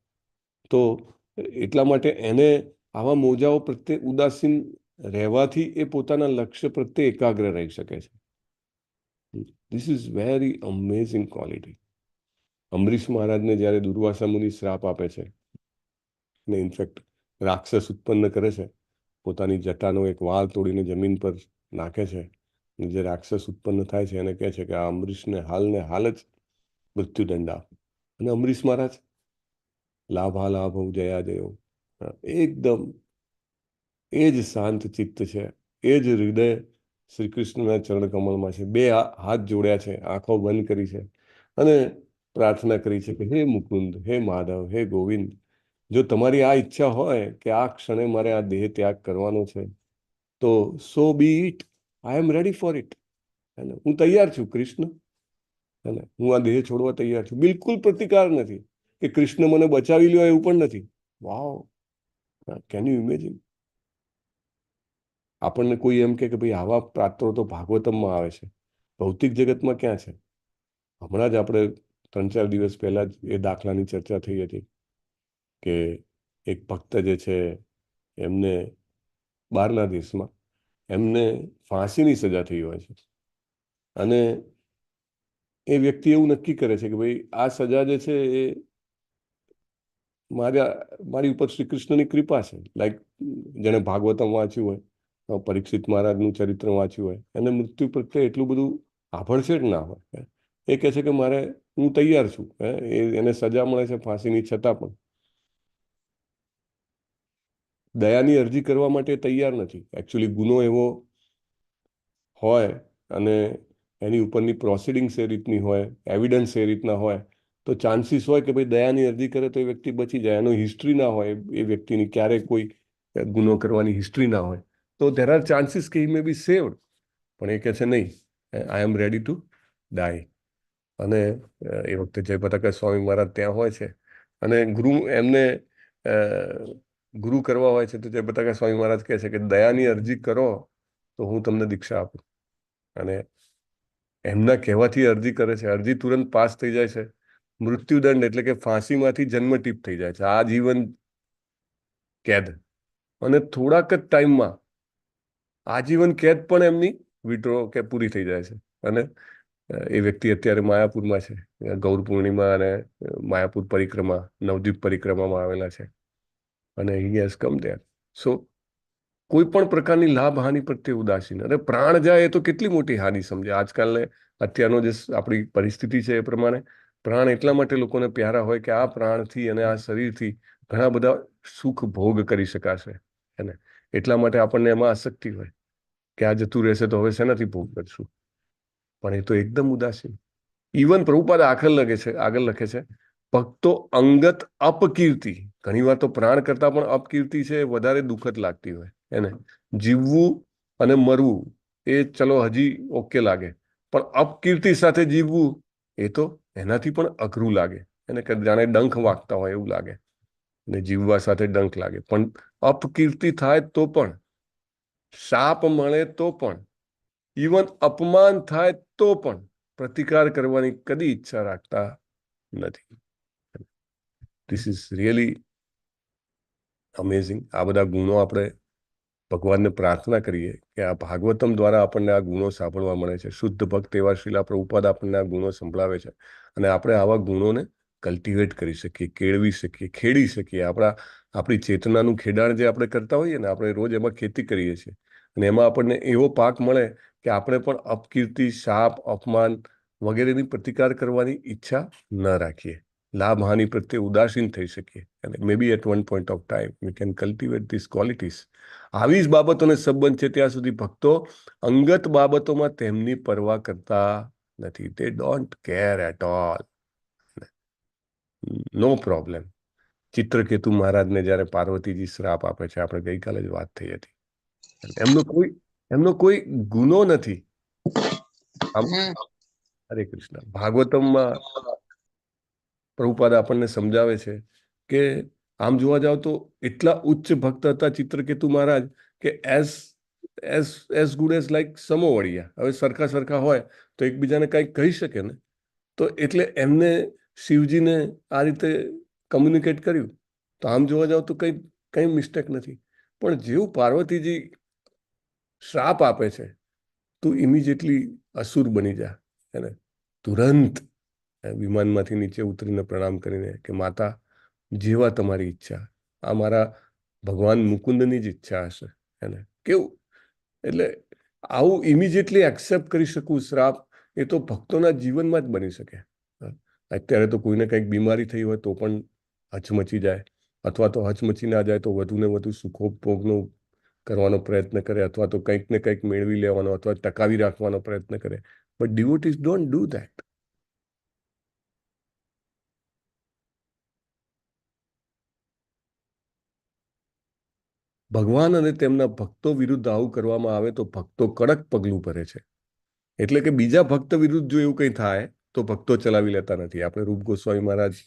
તો એટલા માટે એને આવા મોજાઓ પ્રત્યે ઉદાસીન રહેવાથી એ પોતાના લક્ષ્ય પ્રત્યે એકાગ્ર રહી શકે છે. This is very amazing quality. Ambarish મહારાજને જ્યારે દુર્વાસા મુનિ શ્રાપ આપે છે ને ઇનફેક્ટ રાક્ષસ ઉત્પન્ન કરે છે, પોતાની જટાનો એક વાળ તોડીને જમીન પર નાખે છે, જે રાક્ષસ ઉત્પન્ન થાય છે એને કહે છે કે આ અંબરીશને હાલ જ મૃત્યુદંડ આપ. અને અંબરીશ મહારાજ લાભાલાભ જયા જયો, એકદમ એ જ શાંત ચિત્ત છે, એ જ હૃદય શ્રી કૃષ્ણના ચરણ કમળમાં છે. બે હાથ જોડ્યા છે, આંખો બંધ કરી છે અને પ્રાર્થના કરી છે કે હે મુકુંદ, હે માધવ, હે ગોવિંદ, જો તમારી આ ઈચ્છા હોય કે આ ક્ષણે મારે આ દેહ ત્યાગ કરવાનો છે, તો so be it, I am ready for it. હું તૈયાર છું કૃષ્ણ, હું આ દેહ છોડવા તૈયાર છું. બિલકુલ પ્રતિકાર નથી કે કૃષ્ણ મને બચાવી લ્યો, એવું પણ નથી. વાવ, કેન યુ ઇમેજિન? આપણને કોઈ એમ કે ભાઈ આવા પાત્રો તો ભાગવતમમાં આવે છે, ભૌતિક જગતમાં ક્યાં છે? હમણાં જ આપણે 3-4 દિવસ પહેલા જ એ દાખલાની ચર્ચા થઈ હતી કે એક ભક્ત જે છે એમને બહારના દેશમાં એમને ફાંસીની સજા થઈ હોય છે, અને એ વ્યક્તિ એવું નક્કી કરે છે કે ભાઈ આ સજા જે છે એ મારી ઉપર શ્રી કૃષ્ણની કૃપા છે. લાઈક જેણે ભાગવતમ વાંચ્યું હોય, પરીક્ષિત મહારાજનું ચરિત્ર વાંચ્યું હોય, એને મૃત્યુ પ્રત્યે એટલું બધું આભડછેટ ના હોય. એ કહે છે કે હું તૈયાર છું. એને સજા મળે છે ફાંસીની, છતાં પણ દયાની અરજી કરવા માટે તૈયાર નથી. એકચ્યુઅલી ગુનો એવો હોય અને એની ઉપરની પ્રોસિડિંગ્સ એ રીતની હોય, એવિડન્સ એ રીતના હોય, તો ચાન્સીસ હોય કે ભાઈ દયાની અરજી કરે તો એ વ્યક્તિ બચી જાય. એનો હિસ્ટ્રી ના હોય, એ વ્યક્તિની ક્યારેય કોઈ ગુનો કરવાની હિસ્ટ્રી ના હોય, તો there are chances કે he may be saved. પણ એ કહે છે નહીં, આઈ એમ રેડી ટુ ડાય. અને એ વખતે જયપતાકા સ્વામી મહારાજ ત્યાં હોય છે અને એમને ગુરુ કરવા હોય છે, તો જયપતાકા સ્વામી મહારાજ કહે છે કે દયાની અરજી કરો તો હું તમને દીક્ષા આપું. અને એમના કહેવાથી અરજી કરે છે, અરજી તુરંત પાસ થઈ જાય છે. મૃત્યુદંડ એટલે કે ફાંસીમાંથી જન્મટીપ થઈ જાય છે, આજીવન કેદ. અને થોડાક જ ટાઈમમાં આજીવન કેદ પણ એમની વિડ્રો કે પૂરી થઈ જાય છે. અને એ વ્યક્તિ અત્યારે માયાપુરમાં છે. ગૌર પૂર્ણિમા અને માયાપુર પરિક્રમા, નવદ્વીપ પરિક્રમામાં આવેલા છે, અને he has come there. સો કોઈ પણ પ્રકારની લાભ હાનિ પ્રત્યે ઉદાસીન. અને પ્રાણ જાય એ તો કેટલી મોટી હાનિ સમજે. આજકાલને અત્યારનો જે આપણી પરિસ્થિતિ છે એ પ્રમાણે પ્રાણ એટલા માટે લોકોને પ્યારા હોય કે આ પ્રાણથી અને આ શરીરથી ઘણા બધા સુખ ભોગ કરી શકાશે. એને એટલા માટે આપણને એમાં આસક્તિ હોય કે આ જતું રહેશે તો હવે શેનાથી ભોગ કરશું. પણ એ તો એકદમ ઉદાસીન. ઇવન પ્રભુપાદ આગળ લખે છે ભક્તો અંગત અપકીર્તિ. ઘણી વાર તો પ્રાણ કરતા પણ અપકીર્તિ છે વધારે દુઃખદ લાગતી હોય એને. જીવવું અને મરવું એ ચલો હજી ઓકે લાગે, પણ અપકીર્તિ સાથે જીવવું એ તો એનાથી પણ અઘરું લાગે. એને જાણે ડંખ વાગતા હોય એવું લાગે, ને જીવવા સાથે ડંખ લાગે. પણ અપકીર્તિ થાય તો પણ, શાપ મળે તો પણ, ઇવન અપમાન થાય તો પણ પ્રતિકાર કરવાની કદી ઈચ્છા રાખતા નથી. This is really amazing. આ બધા ગુણો આપણે ભગવાનને પ્રાર્થના કરીએ કે આ ભાગવતમ દ્વારા આપણને આ ગુણો સાંભળવા મળે છે. શુદ્ધ ભક્ત એવા શ્રીલા પ્રભુપાદ આપણને આ ગુણો સંભળાવે છે, અને આપણે આવા ગુણોને કલ્ટિવેટ કરી શકીએ, કેળવી શકીએ, ખેડી શકીએ. આપણી ચેતનાનું ખેડાણ જે આપણે કરતા હોઈએ ને, આપણે રોજ એમાં ખેતી કરીએ છીએ, અને એમાં આપણને એવો પાક મળે કે આપણે પણ અપકીર્તિ, શાપ, અપમાન વગેરેની પ્રતિકાર કરવાની ઈચ્છા ન રાખીએ. લાભ હાનિ પ્રત્યે ઉદાસીન થઈ શકીએ અને may be at one point of time we can cultivate this qualities. આવી જ બાબતોને સંબંધ છે ત્યાં સુધી ભક્તો અંગત બાબતોમાં તેમની પરવા કરતા નથી. They don't care at all. No problem. Chitraketu મહારાજને જ્યારે પાર્વતીજી શ્રાપ આપે છે, આપણે ગઈકાલે જ વાત થઈ હતી, એમનો કોઈ ગુનો નથી. હરે કૃષ્ણ. ભાગવતમમાં પ્રભુપાદ આપણને સમજાવે છે કે આમ જોવા જાવ તો એટલા ઉચ્ચ ભક્ત હતા ચિત્રકેતુ મહારાજ કે એઝ ગુડ એઝ લાઈક સમોવડિયા. હવે સરખા હોય તો એકબીજાને કંઈક કહી શકે ને, તો એટલે એમને શિવજીને આ રીતે કમ્યુનિકેટ કર્યું. તો આમ જોવા જાવ તો કંઈ મિસ્ટેક નથી. પણ જેવું પાર્વતીજી શ્રાપ આપે છે, તું ઇમિડિયેટલી અસુર બની જા. એને તુરંત વિમાનમાંથી નીચે ઉતરીને પ્રણામ કરીને કે માતા, જેવા તમારી ઈચ્છા, આ મારા ભગવાન મુકુંદની જ ઈચ્છા હશે. એને કેવું, એટલે આવું ઇમિડિયેટલી એક્સેપ્ટ કરી શકું શ્રાપ, એ તો ભક્તોના જીવનમાં જ બની શકે. અત્યારે તો કોઈને કંઈક બીમારી થઈ હોય તો પણ હચમચી જાય, અથવા તો હચમચી ના જાય તો વધુ ને વધુ સુખોપભોગનો કરવાનો પ્રયત્ન કરે, અથવા તો કંઈક ને કંઈક મેળવી લેવાનો અથવા ટકાવી રાખવાનો પ્રયત્ન કરે. But devotees don't do that. ભગવાન અને તેમના ભક્તો વિરુદ્ધ આવું કરવામાં આવે તો ભક્તો કડક પગલું ભરે છે. એટલે કે બીજા ભક્ત વિરુદ્ધ જો એવું કંઈ થાય તો ભક્તો ચલાવી લેતા નથી. આપણે રૂપ ગોસ્વામી મહારાજ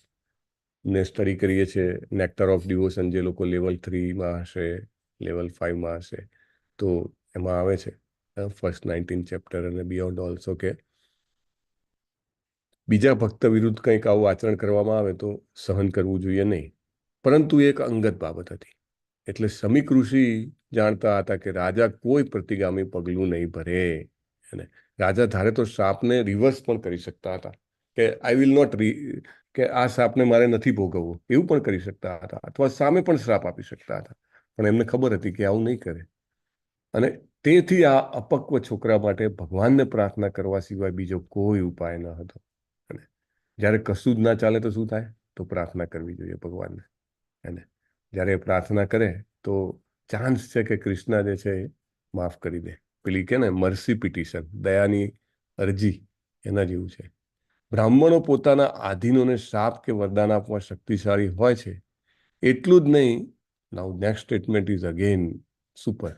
ને સ્ટડી કરીએ છીએ, નેક્ટર ઓફ ડિવોશન, જે લોકો લેવલ 3માં હશે, લેવલ 5માં હશે, તો એમાં આવે છે ફર્સ્ટ 19 ચેપ્ટર અને બિયોન્ડ ઓલ્સો કે બીજા ભક્ત વિરુદ્ધ કંઈક આવું આચરણ કરવામાં આવે તો સહન કરવું જોઈએ નહીં. પરંતુ એક અંગત બાબત હતી. એટલે સમીક ઋષિ જાણતા હતા કે રાજા કોઈ પ્રતિગામી પગલું નહીં ભરે. અને રાજા ધારે તો શ્રાપને રિવર્સ પણ કરી શકતા હતા કે આઈ વિલ નોટ કે આ શ્રાપને મારે નથી ભોગવવું, એવું પણ કરી શકતા હતા, અથવા સામે પણ શ્રાપ આપી શકતા હતા. પણ એમને ખબર હતી કે આવું નહીં કરે. અને તેથી આ અપક્વ છોકરા માટે ભગવાનને પ્રાર્થના કરવા સિવાય બીજો કોઈ ઉપાય ન હતો. અને જ્યારે કશું જ ના ચાલે તો શું થાય? તો પ્રાર્થના કરવી જોઈએ ભગવાનને. અને જ્યારે પ્રાર્થના કરે તો ચાન્સ છે કે કૃષ્ણ જે છે એ માફ કરી દે. પેલી કે ને મર્સી પિટિશન, દયાની અરજી, એના જેવું છે. બ્રાહ્મણો પોતાના આધીનોને શાપ કે વરદાન આપવા શક્તિશાળી હોય છે. એટલું જ નહીં, now next statement is again super.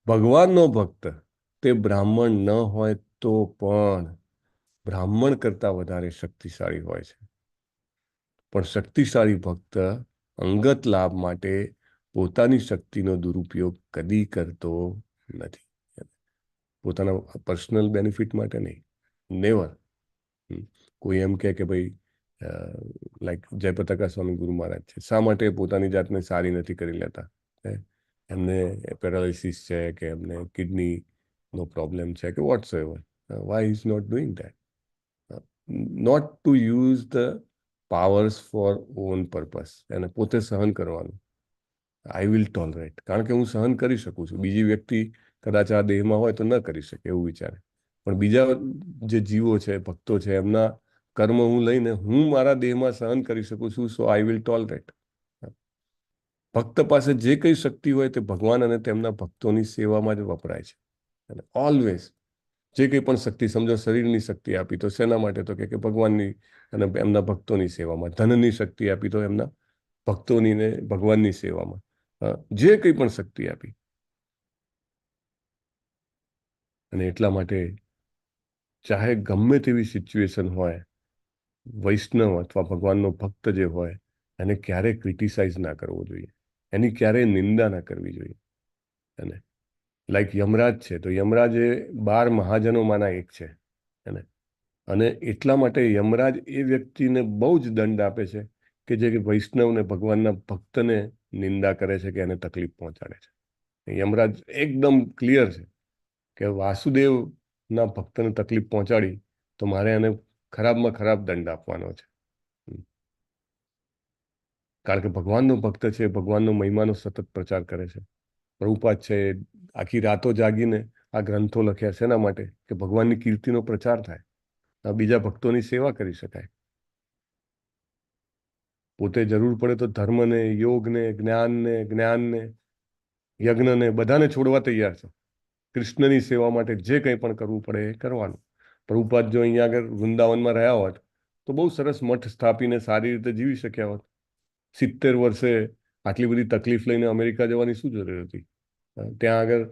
ભગવાનનો ભક્ત તે બ્રાહ્મણ ન હોય તો પણ બ્રાહ્મણ કરતા વધારે શક્તિશાળી હોય છે. પણ શક્તિશાળી ભક્ત અંગત લાભ માટે પોતાની શક્તિનો દુરુપયોગ કદી કરતો નથી. પોતાના પર્સનલ બેનિફિટ માટે નહીં, નેવર. કોઈ એમ કે ભાઈ લાઈક જયપ્રતાકા સ્વામી ગુરુ મહારાજ છે, શા માટે પોતાની જાતને સારી નથી કરી લેતા? એમને પેરાલિસિસ છે કે એમને કિડનીનો પ્રોબ્લેમ છે કે whatsoever, why is not doing that? Not to use the powers for own purpose. એને પોતે સહન કરવાનું. આઈ વિલ ટોલરેટ, કારણ કે હું સહન કરી શકું છું. બીજી વ્યક્તિ કદાચ આ દેહમાં હોય તો ન કરી શકે એવું વિચારે, પણ બીજા જે જીવો છે, ભક્તો છે, એમના કર્મ હું લઈને હું મારા દેહમાં સહન કરી શકું છું. સો આઈ વિલ ટોલરેટ. ભક્ત પાસે જે કઈ શક્તિ હોય તે ભગવાન અને તેમના ભક્તોની સેવામાં જ વપરાય છે. અને ઓલવેઝ જે કંઈ પણ શક્તિ, સમજો શરીરની શક્તિ આપી તો શેના માટે? તો કે ભગવાનની અને એમના ભક્તોની સેવામાં. ધનની શક્તિ આપી તો એમના ભક્તોની ને ભગવાનની સેવામાં. જે કંઈ પણ શક્તિ આપી. અને એટલા માટે ચાહે ગમે તેવી સિચ્યુએશન હોય, વૈષ્ણવ અથવા ભગવાનનો ભક્ત જે હોય એને ક્યારેય ક્રિટિસાઇઝ ના કરવો જોઈએ, એની ક્યારેય નિંદા ના કરવી જોઈએ. અને લાઈક યમરાજ છે, તો યમરાજ એ 12 મહાજનોમાંના એક છે. અને એટલા માટે યમરાજ એ વ્યક્તિને બહુ જ દંડ આપે છે કે જે વૈષ્ણવને, ભગવાનના ભક્તને નિંદા કરે છે કે એને તકલીફ પહોંચાડે છે. યમરાજ એકદમ ક્લિયર છે કે વાસુદેવના ભક્તને તકલીફ પહોંચાડી તો મારે એને ખરાબમાં ખરાબ દંડ આપવાનો છે. કારણ કે ભગવાનનો ભક્ત છે, ભગવાનનો મહિમાનો સતત પ્રચાર કરે છે. પ્રભુપાદ છે આખી રાતો જાગીને આ ગ્રંથો લખ્યા છે એના માટે કે ભગવાનની કીર્તિનો પ્રચાર થાય, બીજા ભક્તોની સેવા કરી શકાય. પોતે જરૂર પડે તો ધર્મને, યોગને, જ્ઞાનને, યજ્ઞને બધાને છોડવા તૈયાર છે. કૃષ્ણની સેવા માટે જે કંઈ પણ કરવું પડે એ કરવાનું. પ્રભુપાદ જો અહીંયા આગળ વૃંદાવનમાં રહ્યા હોત તો બહુ સરસ મઠ સ્થાપીને સારી રીતે જીવી શક્યા હોત. 70 વર્ષે આટલી બધી તકલીફ લઈને અમેરિકા જવાની શું જરૂર હતી? ત્યાં આગળ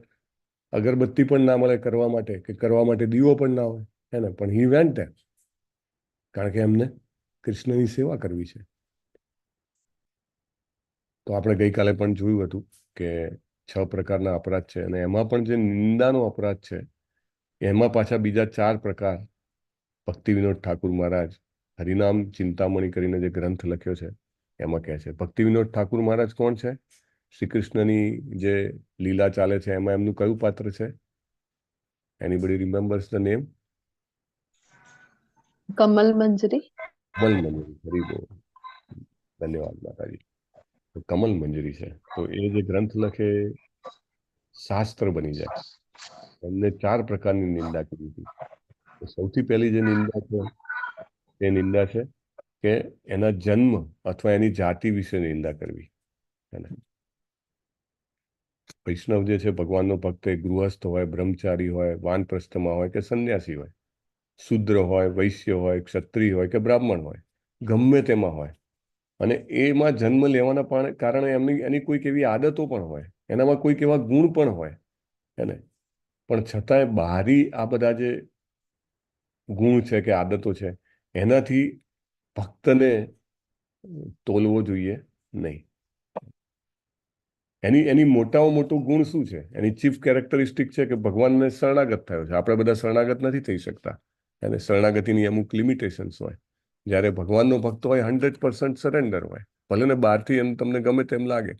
અગરબત્તી પણ ના મળે કરવા માટે, કે કરવા માટે દીવો પણ ના હોય, હે ને? પણ હી વેન્ટ ધેર, કારણ કે એમને કૃષ્ણની સેવા કરવી છે. તો આપણે ગઈકાલે પણ જોયું હતું કે 6 પ્રકારના અપરાધ છે, અને એમાં પણ જે નિંદાનો અપરાધ છે એમાં પાછા બીજા 4 પ્રકાર ભક્તિ વિનોદ ઠાકુર મહારાજ હરિનામ ચિંતામણી કરીને જે ગ્રંથ લખ્યો છે એમાં કહે છે. ભક્તિ વિનોદ ઠાકુર મહારાજ કોણ છે? શ્રી કૃષ્ણની જે લીલા ચાલે છે એમાં એમનું કયું પાત્ર છે? Anybody remembers the name? Kamal Manjari. Kamal Manjari. Hari બોલ, ધન્યવાદ માતાજી. તો કમલ મંજરી છે. તો એ જે ગ્રંથ લખે શાસ્ત્ર બની જાય. એમને 4 પ્રકારની નિંદા કરી હતી. સૌથી પહેલી જે નિંદા છે એ નિંદા છે કે એના જન્મ અથવા એની જાતિ વિશે નિંદા કરવી. વૈષ્ણવ જે છે ભગવાનનો ભક્ત, એ ગૃહસ્થ હોય, બ્રહ્મચારી હોય, વાનપ્રસ્થમાં હોય કે સંન્યાસી હોય, શુદ્ર હોય, વૈશ્ય હોય, ક્ષત્રિય હોય કે બ્રાહ્મણ હોય, ગમે તેમાં હોય, અને એમાં જન્મ લેવાના કારણે એની કોઈક એવી આદતો પણ હોય, એનામાં કોઈક એવા ગુણ પણ હોય, એને પણ છતાંય બહારી આ બધા જે ગુણ છે કે આદતો છે એનાથી ભક્તને તોલવો જોઈએ નહીં. એની મોટામાં મોટો ગુણ શું છે? એની ચીફ કેરેક્ટરિસ્ટિક છે કે ભગવાનને શરણાગત થયો છે. આપણે બધા શરણાગત નથી થઈ શકતા, અને શરણાગતિની અમુક લિમિટેશન્સ હોય. જ્યારે ભગવાનનો ભક્ત હોય 100% સરેન્ડર હોય, ભલે ને બહારથી એમ તમને ગમે તેમ લાગે.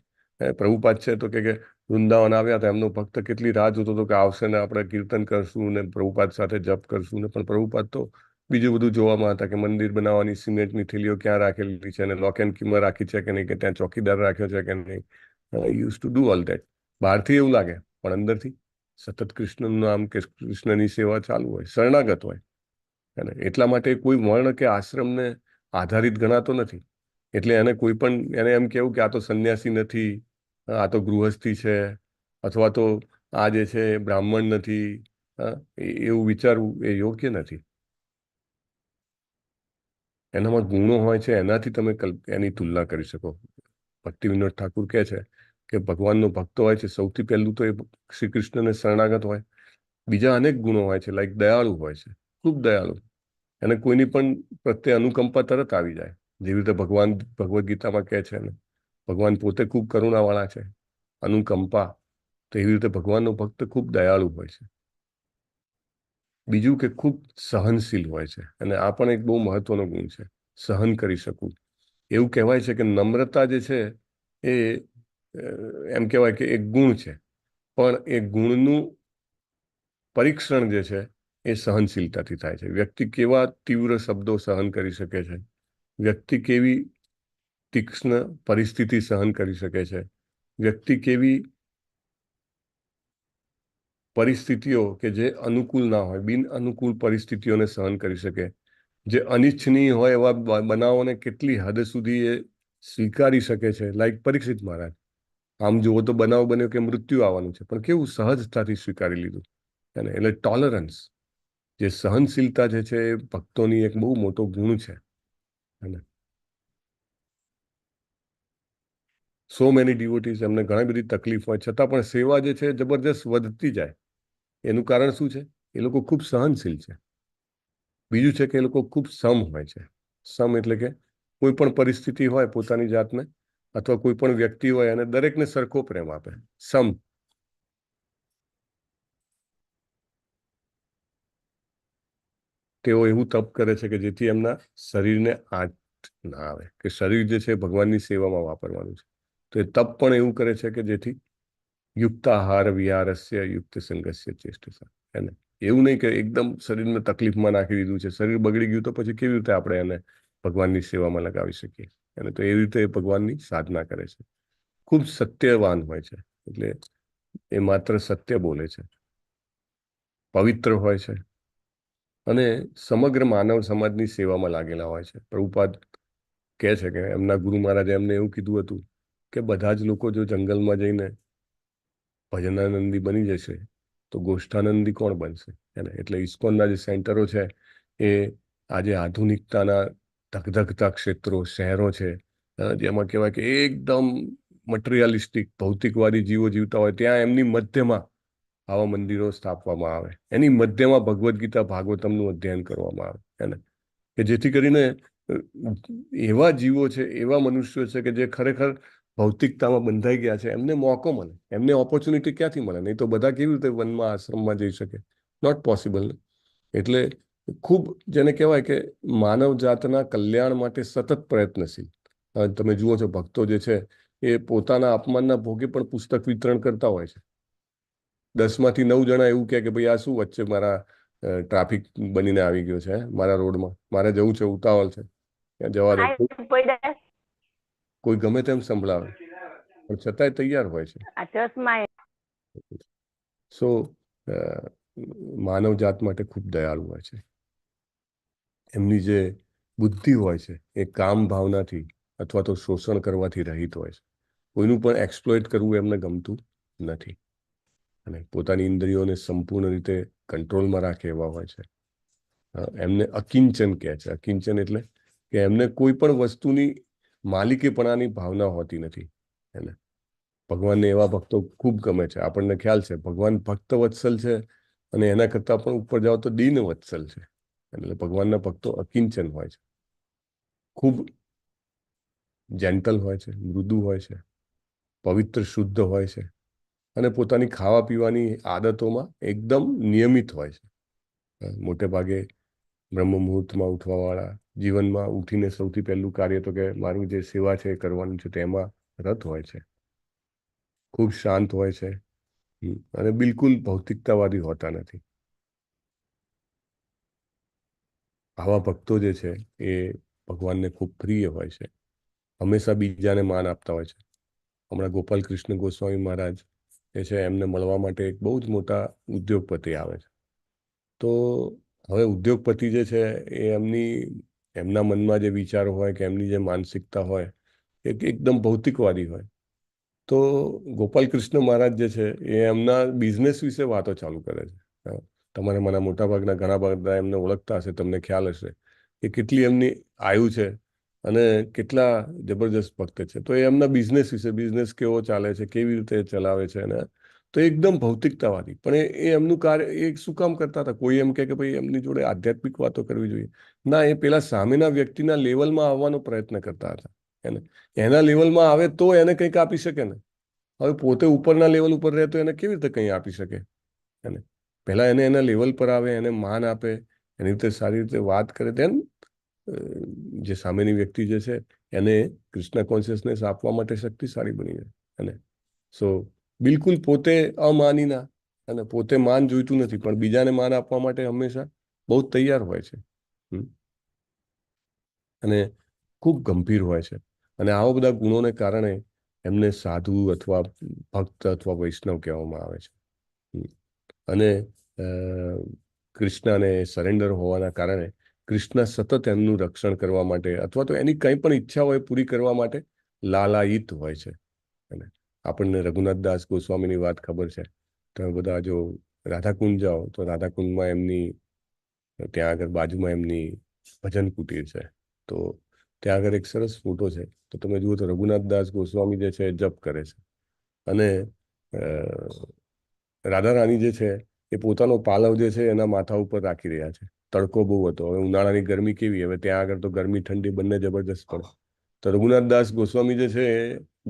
પ્રભુપાદ છે તો કે વૃંદાવન આવ્યા હતા, એમનો ભક્ત કેટલી રાહ જોતો હતો કે આવશે ને આપણે કીર્તન કરશું ને પ્રભુપાદ સાથે જપ કરશું ને, પણ પ્રભુપાદ તો બીજું બધું જોવામાં હતા કે મંદિર બનાવવાની સિમેન્ટની થેલીઓ ક્યાં રાખેલી છે, અને લોક એન્ડ કીમાં રાખી છે કે નહીં, કે ત્યાં ચોકીદાર રાખ્યો છે કે નહીં. Use to do all that. બહારથી એવું લાગે, પણ અંદરથી સતત કૃષ્ણનું નામ કે કૃષ્ણની સેવા ચાલુ હોય, શરણાગત હોય. અને એટલા માટે કોઈ વર્ણ કે આશ્રમને આધારિત ગણાતો નથી. એટલે એને કોઈ પણ એને એમ કેવું કે આ તો સંન્યાસી નથી, આ તો ગૃહસ્થી છે, અથવા તો આ જે છે બ્રાહ્મણ નથી, એવું વિચારવું એ યોગ્ય નથી. એનામાં ગુણો હોય છે, એનાથી તમે એની તુલના કરી શકો. ભક્તિ વિનોદ ઠાકુર કહે છે કે ભગવાનનો ભક્ત હોય છે, સૌથી પહેલું તો એ શ્રી કૃષ્ણને શરણાગત હોય. બીજા અનેક ગુણો હોય છે, લાઈક દયાળુ હોય છે, ખૂબ દયાળુ. એને કોઈની પણ પ્રત્યે અનુકંપા તરત આવી જાય. જેવી રીતે ભગવાન ભગવદ્ ગીતામાં કહે છે ને, ભગવાન પોતે ખૂબ કરુણાવાળા છે, અનુકંપા. તો એવી રીતે ભગવાનનો ભક્ત ખૂબ દયાળુ હોય છે. બીજું કે ખૂબ સહનશીલ હોય છે, અને આ પણ એક બહુ મહત્વનો ગુણ છે, સહન કરી શકવું. એવું કહેવાય છે કે નમ્રતા જે છે એ એમ કહેવાય કે એક ગુણ છે, પણ એ ગુણનું પરીક્ષણ જે છે એ સહનશીલતાથી થાય છે. વ્યક્તિ કેવા તીવ્ર શબ્દો સહન કરી શકે છે, વ્યક્તિ કેવી તીક્ષ્ણ પરિસ્થિતિ સહન કરી શકે છે, વ્યક્તિ કેવી પરિસ્થિતિઓ કે જે અનુકૂળ ના હોય, બિન અનુકૂળ પરિસ્થિતિઓને સહન કરી શકે, જે અનિચ્છનીય હોય એવા બનાવોને કેટલી હદ સુધી એ સ્વીકારી શકે છે. લાઈક પરીક્ષિત મહારાજ, આમ જુઓ તો બનાવ બન્યો કે મૃત્યુ આવવાનું છે, પણ કેવું સહજતાથી સ્વીકારી લીધું. એટલે ટોલરન્સ, જે સહનશીલતા જે છે એ ભક્તોની એક બહુ મોટો ગુણ છે. સો મેની ડિવોટીઝ, એમને ઘણી બધી તકલીફ હોય છતાં પણ સેવા જે છે જબરજસ્ત વધતી જાય. એનું કારણ શું છે? એ લોકો ખૂબ સહનશીલ છે. બીજું છે કે એ લોકો ખૂબ સમ હોય છે. સમ એટલે કે કોઈ પણ પરિસ્થિતિ હોય પોતાની જાતને, અથવા કોઈ પણ વ્યક્તિ હોય, અને દરેકને સરખો પ્રેમ આપે. સમ. તેઓ એવું તપ કરે છે કે જેથી એમના શરીરને આંચ ના આવે, કે શરીર જે છે ભગવાનની સેવામાં વાપરવાનું છે. તો એ તપ પણ એવું કરે છે કે જેથી યુક્તાહાર વિહારસ્ય યુક્ત સંગસ્ય ચેષ્ટસા. એને એવું નહીં કે એકદમ શરીરને તકલીફમાં નાખી દીધું છે, શરીર બગડી ગયું તો પછી કેવી રીતે આપણે એને ભગવાનની સેવામાં લગાવી શકીએ. અને તો એવી રીતે ભગવાનની સાધના કરે છે. ખૂબ સત્યવાન હોય છે, એટલે એ માત્ર સત્ય બોલે છે, પવિત્ર હોય છે, અને સમગ્ર માનવ સમાજની સેવામાં લાગેલા હોય છે. પ્રભુપાદ કહે છે કે એમના ગુરુ મહારાજે એમને એવું કીધું હતું કે બધા જ લોકો જો જંગલમાં જઈને ભજનાનંદી બની જશે તો ગોષ્ઠાનંદી કોણ બનશે? એટલે ઇસ્કોનના જે સેન્ટરો છે એ આજે આધુનિકતાના ધગધગતા ક્ષેત્રો, શહેરો છે, જેમાં કહેવાય કે એકદમ મટીરિયાલિસ્ટિક ભૌતિકવાદી જીવો જીવતા હોય, ત્યાં એમની મધ્યમાં આવા મંદિરો સ્થાપવામાં આવે, એની મધ્યમાં ભગવદ્ ગીતા ભાગવતમનું અધ્યયન કરવામાં આવે, કે જેથી કરીને એવા જીવો છે, એવા મનુષ્યો છે કે જે ખરેખર ભૌતિકતામાં બંધાઈ ગયા છે, એમને મોકો મળે, એમને ઓપોર્ચ્યુનિટી ક્યાંથી મળે? નહીં તો બધા કેવી રીતે વનમાં આશ્રમમાં જઈ શકે? Not possible. એટલે ખૂબ જેને કહેવાય કે માનવ જાતના કલ્યાણ માટે સતત પ્રયત્નશીલ. તમે જુઓ છો ભક્તો જે છે એ પોતાના અપમાનના ભોગે પણ પુસ્તક વિતરણ કરતા હોય છે. 10 માંથી 9 જણા એવું કહે કે ભાઈ આ શું વચ્ચે મારા ટ્રાફિક બનીને આવી ગયો છે, મારા રોડમાં, મારે જવું છે, ઉતાવળ છે, ત્યાં જવા દે. કોઈ ગમે તેમ સંભળાવે પણ છતાંય તૈયાર હોય છે. સો માનવ જાત માટે ખૂબ દયાળુ હોય છે. એમની જે બુદ્ધિ હોય છે એ કામ ભાવનાથી અથવા તો શોષણ કરવાથી રહિત હોય છે. કોઈનું પણ એક્સપ્લોઇટ કરવું એમને ગમતું નથી અને પોતાની ઇન્દ્રિયોને સંપૂર્ણ રીતે કંટ્રોલમાં રાખે એવા હોય છે. એમને અકિંચન કહે છે. અકિંચન એટલે કે એમને કોઈ પણ વસ્તુની માલિકીપણાની ભાવના હોતી નથી. ભગવાનને એવા ભક્તો ખૂબ ગમે છે. આપણને ખ્યાલ છે ભગવાન ભક્ત વત્સલ છે અને એના કરતાં પણ ઉપર જાઓ તો દીન વત્સલ છે. એટલે ભગવાનના ભક્તો અકિંચન હોય છે, ખૂબ જેન્ટલ હોય છે, મૃદુ હોય છે, પવિત્ર શુદ્ધ હોય છે અને પોતાની ખાવા પીવાની આદતોમાં એકદમ નિયમિત હોય છે. મોટે ભાગે બ્રહ્મ મુહૂર્તમાં ઉઠવાવાળા, જીવનમાં ઉઠીને સૌથી પહેલું કાર્ય તો કે મારું જે સેવા છે એ કરવાનું છે તેમાં રત હોય છે. ખૂબ શાંત હોય છે અને બિલકુલ ભૌતિકતાવાદી હોતા નથી. આવા ભક્તો જે છે એ ભગવાનને ખૂબ પ્રિય હોય છે, હંમેશા બીજાને માન આપતા હોય છે. હમણાં ગોપાલ કૃષ્ણ ગોસ્વામી મહારાજ જે છે એમને મળવા માટે એક બહુ જ મોટા ઉદ્યોગપતિ આવે છે. તો હવે ઉદ્યોગપતિ જે છે એ એમના મનમાં જે વિચારો હોય કે એમની જે માનસિકતા હોય એ એકદમ ભૌતિકવાદી હોય. તો ગોપાલ કૃષ્ણ મહારાજ જે છે એ એમના બિઝનેસ વિશે વાતો ચાલુ કરે છે. તમારે મને મોટાભાગના ઘણા બધા એમને ઓળખતા હશે, તમને ખ્યાલ હશે કે કેટલી એમની આયુ છે અને કેટલા જબરજસ્ત ભક્ત છે. તો એ એમના બિઝનેસ વિશે, બિઝનેસ કેવો ચાલે છે, કેવી રીતે ચલાવે છે, અને તો એકદમ ભૌતિકતાવાદી. પણ એ એમનું કાર્ય એ શું કામ કરતા હતા? કોઈ એમ કે ભાઈ એમની જોડે આધ્યાત્મિક વાતો કરવી જોઈએ. ના, એ પેલા સામેના વ્યક્તિના લેવલમાં આવવાનો પ્રયત્ન કરતા હતા. એના લેવલમાં આવે તો એને કંઈક આપી શકે ને. હવે પોતે ઉપરના લેવલ ઉપર રહે તો એને કેવી રીતે કંઈ આપી શકે? પહેલા એને એના લેવલ પર આવે, એને માન આપે, એની રીતે સારી રીતે વાત કરે, તેમ જે સામેની વ્યક્તિ જે છે એને કૃષ્ણ કોન્શિયસનેસ આપવા માટે શક્તિશાળી બની જાય. અને સો બિલકુલ પોતે અમાની ના, અને પોતે માન જોઈતું નથી પણ બીજાને માન આપવા માટે હંમેશા બહુ તૈયાર હોય છે અને ખૂબ ગંભીર હોય છે. અને આવા બધા ગુણોને કારણે એમને સાધુ અથવા ભક્ત અથવા વૈષ્ણવ કહેવામાં આવે છે. અને કૃષ્ણને સરેન્ડર હોવાના કારણે કૃષ્ણ સતત એમનું રક્ષણ કરવા માટે અથવા તો એની કંઈ પણ ઈચ્છા હોય પૂરી કરવા માટે લાલાયિત હોય છે. અને આપણને રઘુનાથદાસ ગોસ્વામીની વાત ખબર છે. તમે બધા જો રાધાકુંડ જાઓ તો રાધાકુંડમાં એમની ત્યાં આગળ બાજુમાં એમની ભજન કુટીર છે. તો ત્યાં આગળ એક સરસ ફોટો છે. તો તમે જુઓ તો રઘુનાથદાસ ગોસ્વામી જે છે એ જપ કરે છે અને રાધા રાણી જે છે એ પોતાનો પાલવ જે છે એના માથા ઉપર રાખી રહ્યા છે. તડકો બહુ હતો, હવે ઉનાળાની ગરમી કેવી, હવે ત્યાં આગળ તો ગરમી ઠંડી બંને જબરજસ્ત પડે. તો રઘુનાથદાસ ગોસ્વામી જે છે એ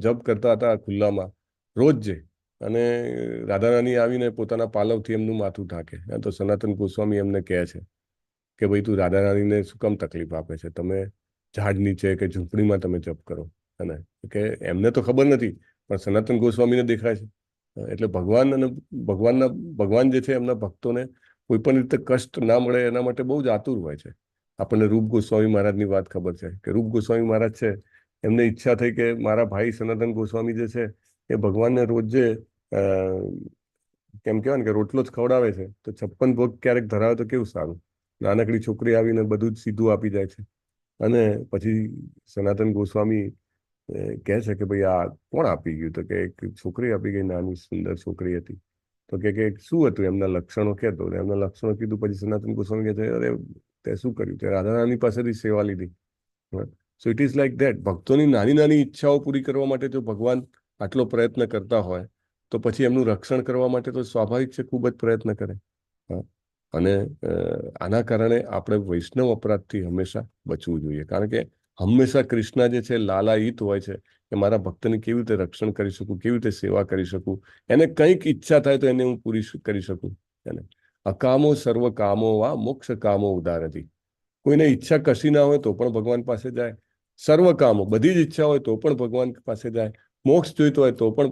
જપ કરતા હતા ખુલ્લામાં રોજ જે, અને રાધા રાણી આવીને પોતાના પાલવથી એમનું માથું ઢાંકે. તો સનાતન ગોસ્વામી એમને કહે છે કે ભાઈ તું રાધા રાણીને શું કામ તકલીફ આપે છે? તમે ઝાડ નીચે કે ઝૂંપડીમાં તમે જપ કરો. કે એમને તો ખબર નથી પણ સનાતન ગોસ્વામીને દેખાય છે. એટલે ભગવાન જે છે એમના ભક્તોને કોઈ પણ રીતે કષ્ટ ના મળે એના માટે બહુ જ આતુર હોય છે. આપણને રૂપ ગોસ્વામી મહારાજની વાત ખબર છે કે રૂપ ગોસ્વામી મહારાજ છે, એમને ઈચ્છા થઈ કે મારા ભાઈ સનાતન ગોસ્વામી જે છે એ ભગવાનને રોજે કેમ કહેવાય ને કે રોટલો જ ખવડાવે છે, તો 56 ભોગ ક્યારેક ધરાવે તો કેવું સારું. નાનકડી છોકરી આવીને બધું જ સીધું આપી જાય છે. અને પછી સનાતન ગોસ્વામી કહે છે કે ભાઈ આ કોણ આપી ગયું? તો કે એક છોકરી આપી ગઈ, નાની સુંદર છોકરી હતી. તો કે શું હતું એમના લક્ષણો કહેતો, એમના લક્ષણો કીધું. પછી સનાતન ગોસ્વામી કહે છે, અરે તે શું કર્યું? તે રાધા રાની પાસેથી સેવા લીધી. So it is like that. ભક્તોની નાની નાની ઈચ્છાઓ પૂરી કરવા માટે જો ભગવાન આટલો પ્રયત્ન કરતા હોય તો પછી એમનું રક્ષણ કરવા માટે તો સ્વાભાવિક છે ખૂબ જ પ્રયત્ન કરે. અને આના કારણે આપણે વૈષ્ણવ અપરાધથી હંમેશા બચવું જોઈએ, કારણ કે હંમેશા કૃષ્ણ જે છે લાલાયિત હોય છે કે મારા ભક્તની કેવી રીતે રક્ષણ કરી શકું, કેવી રીતે સેવા કરી શકું, એને કંઈક ઈચ્છા થાય તો એને હું પૂરી કરી શકું. એને અકામો સર્વ કામો વા મોક્ષ કામો ઉદારતી. કોઈને ઈચ્છા કશી ના હોય તો પણ ભગવાન પાસે જાય, સર્વ કામો બધી જ ઈચ્છા હોય તો પણ ભગવાન પાસે જાય, મોક્ષ જોઈતો હોય તો પણ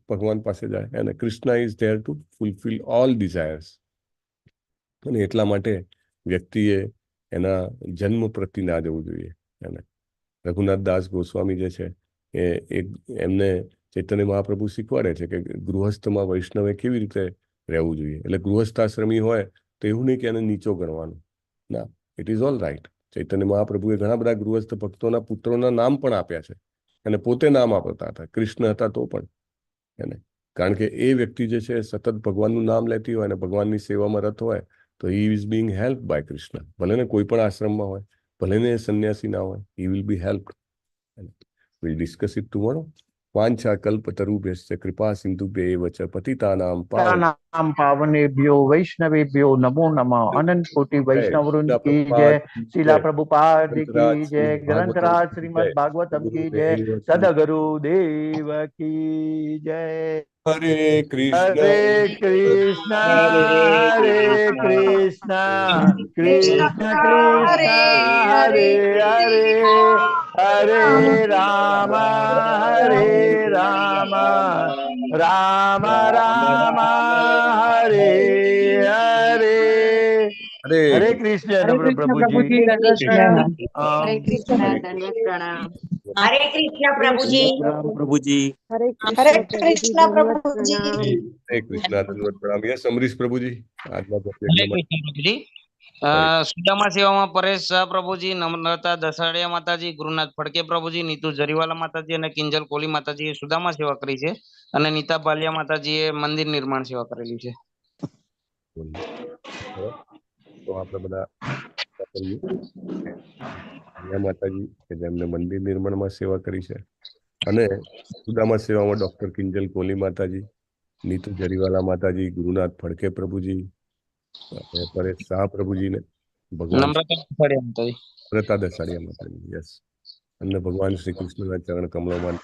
ભગવાન પાસે જાય. અને Krishna is there two fulfil all desires. અને એટલા માટે વ્યક્તિએ એના જન્મ પ્રતિ ના જવું જોઈએ. એને રઘુનાથ દાસ ગોસ્વામી જે છે એ એમને ચૈતન્ય મહાપ્રભુ શીખવાડે છે કે ગૃહસ્થમાં વૈષ્ણવે કેવી રીતે રહેવું જોઈએ. એટલે ગૃહસ્થાશ્રમી હોય તો એવું નહીં કે એને નીચો ગણવાનું, ના, ઇટ ઇઝ ઓલ રાઈટ. ચૈતન્ય મહાપ્રભુએ ઘણા બધા ગૃહસ્થ ભક્તોના પુત્રોના નામ પણ આપ્યા છે અને પોતે નામ આપતા હતા, કૃષ્ણ હતા તો પણ. એને કારણ કે એ વ્યક્તિ જે છે સતત ભગવાનનું નામ લેતી હોય અને ભગવાનની સેવામાં રત હોય તો he is being help by Krishna. ભલે ને કોઈ પણ આશ્રમમાં હોય, ભલે ને સંન્યાસી ના હોય, he will be help. Will discuss it tomorrow. વાંછા કલ્પતરુભ્યશ્ચ કૃપા સિંધુભ્યૈવ ચ પતિતાનામ પાવનેભ્યો વૈષ્ણવેભ્યો નમો નમઃ. અનંત કોટી વૈષ્ણવવૃંદ કી જય. શીલા પ્રભુપાદ કી જય. ગ્રંથરાજ શ્રીમદ ભાગવતમ કી જય. સદગુરુ દેવ કી જય. હરે કૃષ્ણ હરે કૃષ્ણ હરે કૃષ્ણ કૃષ્ણ કૃષ્ણ હરે હરે હરે રામ રામ રામ હરે હરે. હરે કૃષ્ણ પ્રભુજી. હરે કૃષ્ણ પ્રભુજી. હરે કૃષ્ણ પ્રભુજી. હરે કૃષ્ણ પ્રભુજી. હરે કૃષ્ણ. ધન્યવાદ પ્રણામ. યસ અમરીશ પ્રભુજી. આજના હરે કૃષ્ણ પ્રભુજી. સુદામા સેવામાં પરેશ શાહ પ્રભુજી, નમ્રતા દસાડિયા માતાજી, ગુરુનાથ ફડકે પ્રભુજી, નીતુ જરીવાલા માતાજી અને કિંજલ કોલી માતાજીએ સુદામા સેવા કરી છે અને નીતા બાલિયા માતાજીએ મંદિર નિર્માણ સેવા કરેલી છે. તો આપણે બધા માતાજી કે જેમને મંદિર નિર્માણમાં સેવા કરી છે, અને સુદામા સેવામાં ડોક્ટર કિંજલ કોલી માતાજી, નીતુ જરીવાલા માતાજી, ગુરુનાથ ફડકે પ્રભુજી, પરેશ શાહ પ્રભુજીને ભગવાન નમ્રતા દસાડિયા માતાજી, યસ, અમને ભગવાન શ્રી કૃષ્ણના ચરણ કમળોમાં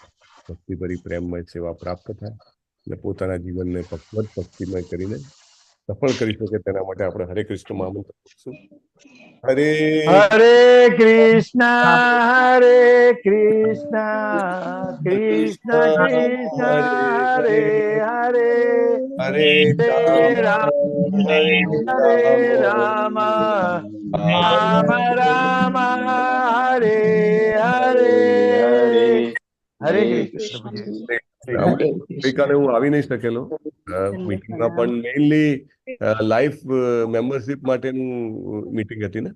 ભક્તિભરી પ્રેમમય સેવા પ્રાપ્ત થાય અને પોતાના જીવનને પક્વત ભક્તિમય કરીને સફળ કરી શકે તેના માટે આપણે હરે કૃષ્ણ મહામંત્ર કરીશું. હરે કૃષ્ણ કૃષ્ણ કૃષ્ણ હરે હરે હરે રામ રામ રામ હરે હરે. હરે કૃષ્ણ. ગઈકાલે હું આવી નહીં શકેલો મીટિંગમાં, પણ મેઇનલી લાઈફ મેમ્બરશિપ માટેનું મીટિંગ હતી ને,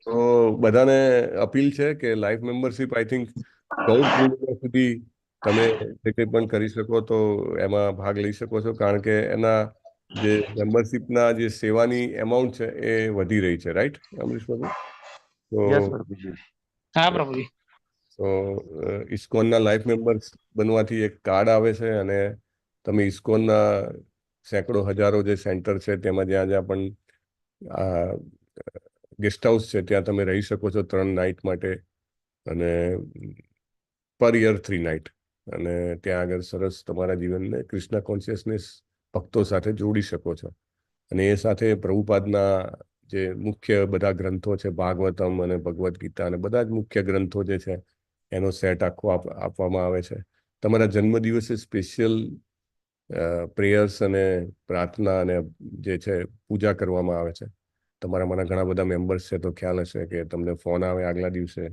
તો બધાને અપીલ છે કે લાઈફ મેમ્બરશિપ આઈ થિંક 14 સુધી તમે જે કંઈ પણ કરી શકો તો એમાં ભાગ લઈ શકો છો, કારણ કે એના જે મેમ્બરશિપના જે સેવાની એમાઉન્ટ છે એ વધી રહી છે. રાઈટ અમરીશ બાબુ? તો ઇસ્કોનના લાઈફ મેમ્બર્સ બનવાથી એક કાર્ડ આવે છે અને તમે ઇસ્કોનના સેંકડો હજારો જે સેન્ટર છે તેમાં જ્યાં જ્યાં પણ ગેસ્ટ હાઉસ છે ત્યાં તમે રહી શકો છો 3 નાઇટ માટે, અને પર યર 3 નાઇટ, અને ત્યાં આગળ સરસ તમારા જીવનને કૃષ્ણ કોન્શિયસનેસ ભક્તો સાથે જોડી શકો છો. અને એ સાથે પ્રભુપાદના જે મુખ્ય બધા ગ્રંથો છે, ભાગવતમ અને ભગવદ્ ગીતા અને બધા જ મુખ્ય ગ્રંથો જે છે એનો સેટ આખો આપવામાં આવે છે. તમારા જન્મદિવસે સ્પેશિયલ પ્રેયર્સ અને પ્રાર્થના અને જે છે પૂજા કરવામાં આવે છે. તમારામાંના ઘણા બધા મેમ્બર્સ છે તો ખ્યાલ હશે કે તમને ફોન આવે આગલા દિવસે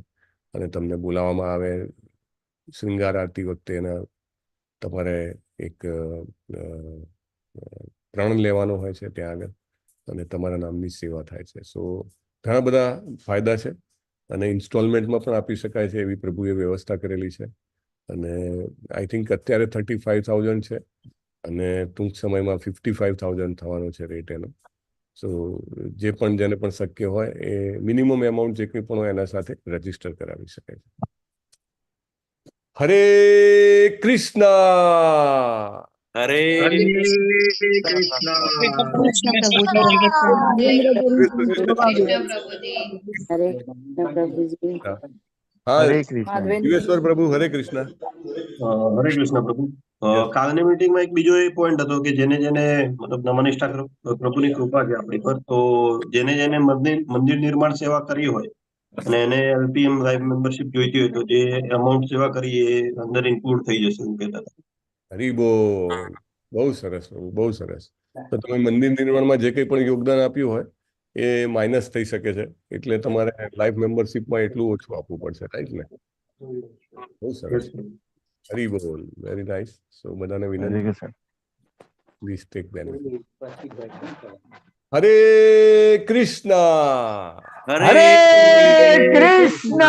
અને તમને બોલાવવામાં આવે શૃંગાર આરતી વખતે, એના તમારે એક પ્રણ લેવાનો હોય છે ત્યાં આગળ અને તમારા નામની સેવા થાય છે. સો ઘણા બધા ફાયદા છે અને ઇન્સ્ટોલમેન્ટમાં પણ આપી શકાય છે એવી પ્રભુએ વ્યવસ્થા કરેલી છે. અને આઈ થિંક અત્યારે 35,000 છે અને ટૂંક સમયમાં 55,000 થવાનો છે રેટ એનો. સો જે પણ જેને પણ શક્ય હોય એ મિનિમમ એમાઉન્ટ જે કંઈ પણ હોય એના સાથે રજીસ્ટર કરાવી શકાય છે. હરે કૃષ્ણ. હરે હા હરે કૃષ્ણ. દિવેશ્વર પ્રભુ હરે કૃષ્ણ. હરે કૃષ્ણ પ્રભુ. કાલની મીટિંગમાં એક બીજો એ પોઈન્ટ હતો કે જેને જેને મતલબ નમનિષ્ઠા પ્રભુની કૃપા છે આપણી પર, તો જેને જેને મંદિર નિર્માણ સેવા કરી હોય અને એને એલપીએમ લાઈવ મેમ્બરશિપ જોઈતી હોય તો જે અમાઉન્ટ સેવા કરી એ અંદર ઇન્ક્લુડ થઈ જશે એવું કહેતા હતા. હરી બોલ. બહુ સરસ પ્રભુ, બહુ સરસ. તો તમે મંદિર નિર્માણમાં જે કંઈ પણ યોગદાન આપ્યું હોય એ માઇનસ થઈ શકે છે, એટલે તમારે લાઈફ મેમ્બરશિપમાં એટલું ઓછું આપવું પડશે, રાઈટ ને? બહુ સરસ. હરી બોલ. Very nice. સો બધાને વિનંતી, please take benefit. Hare Krishna. Hare Krishna.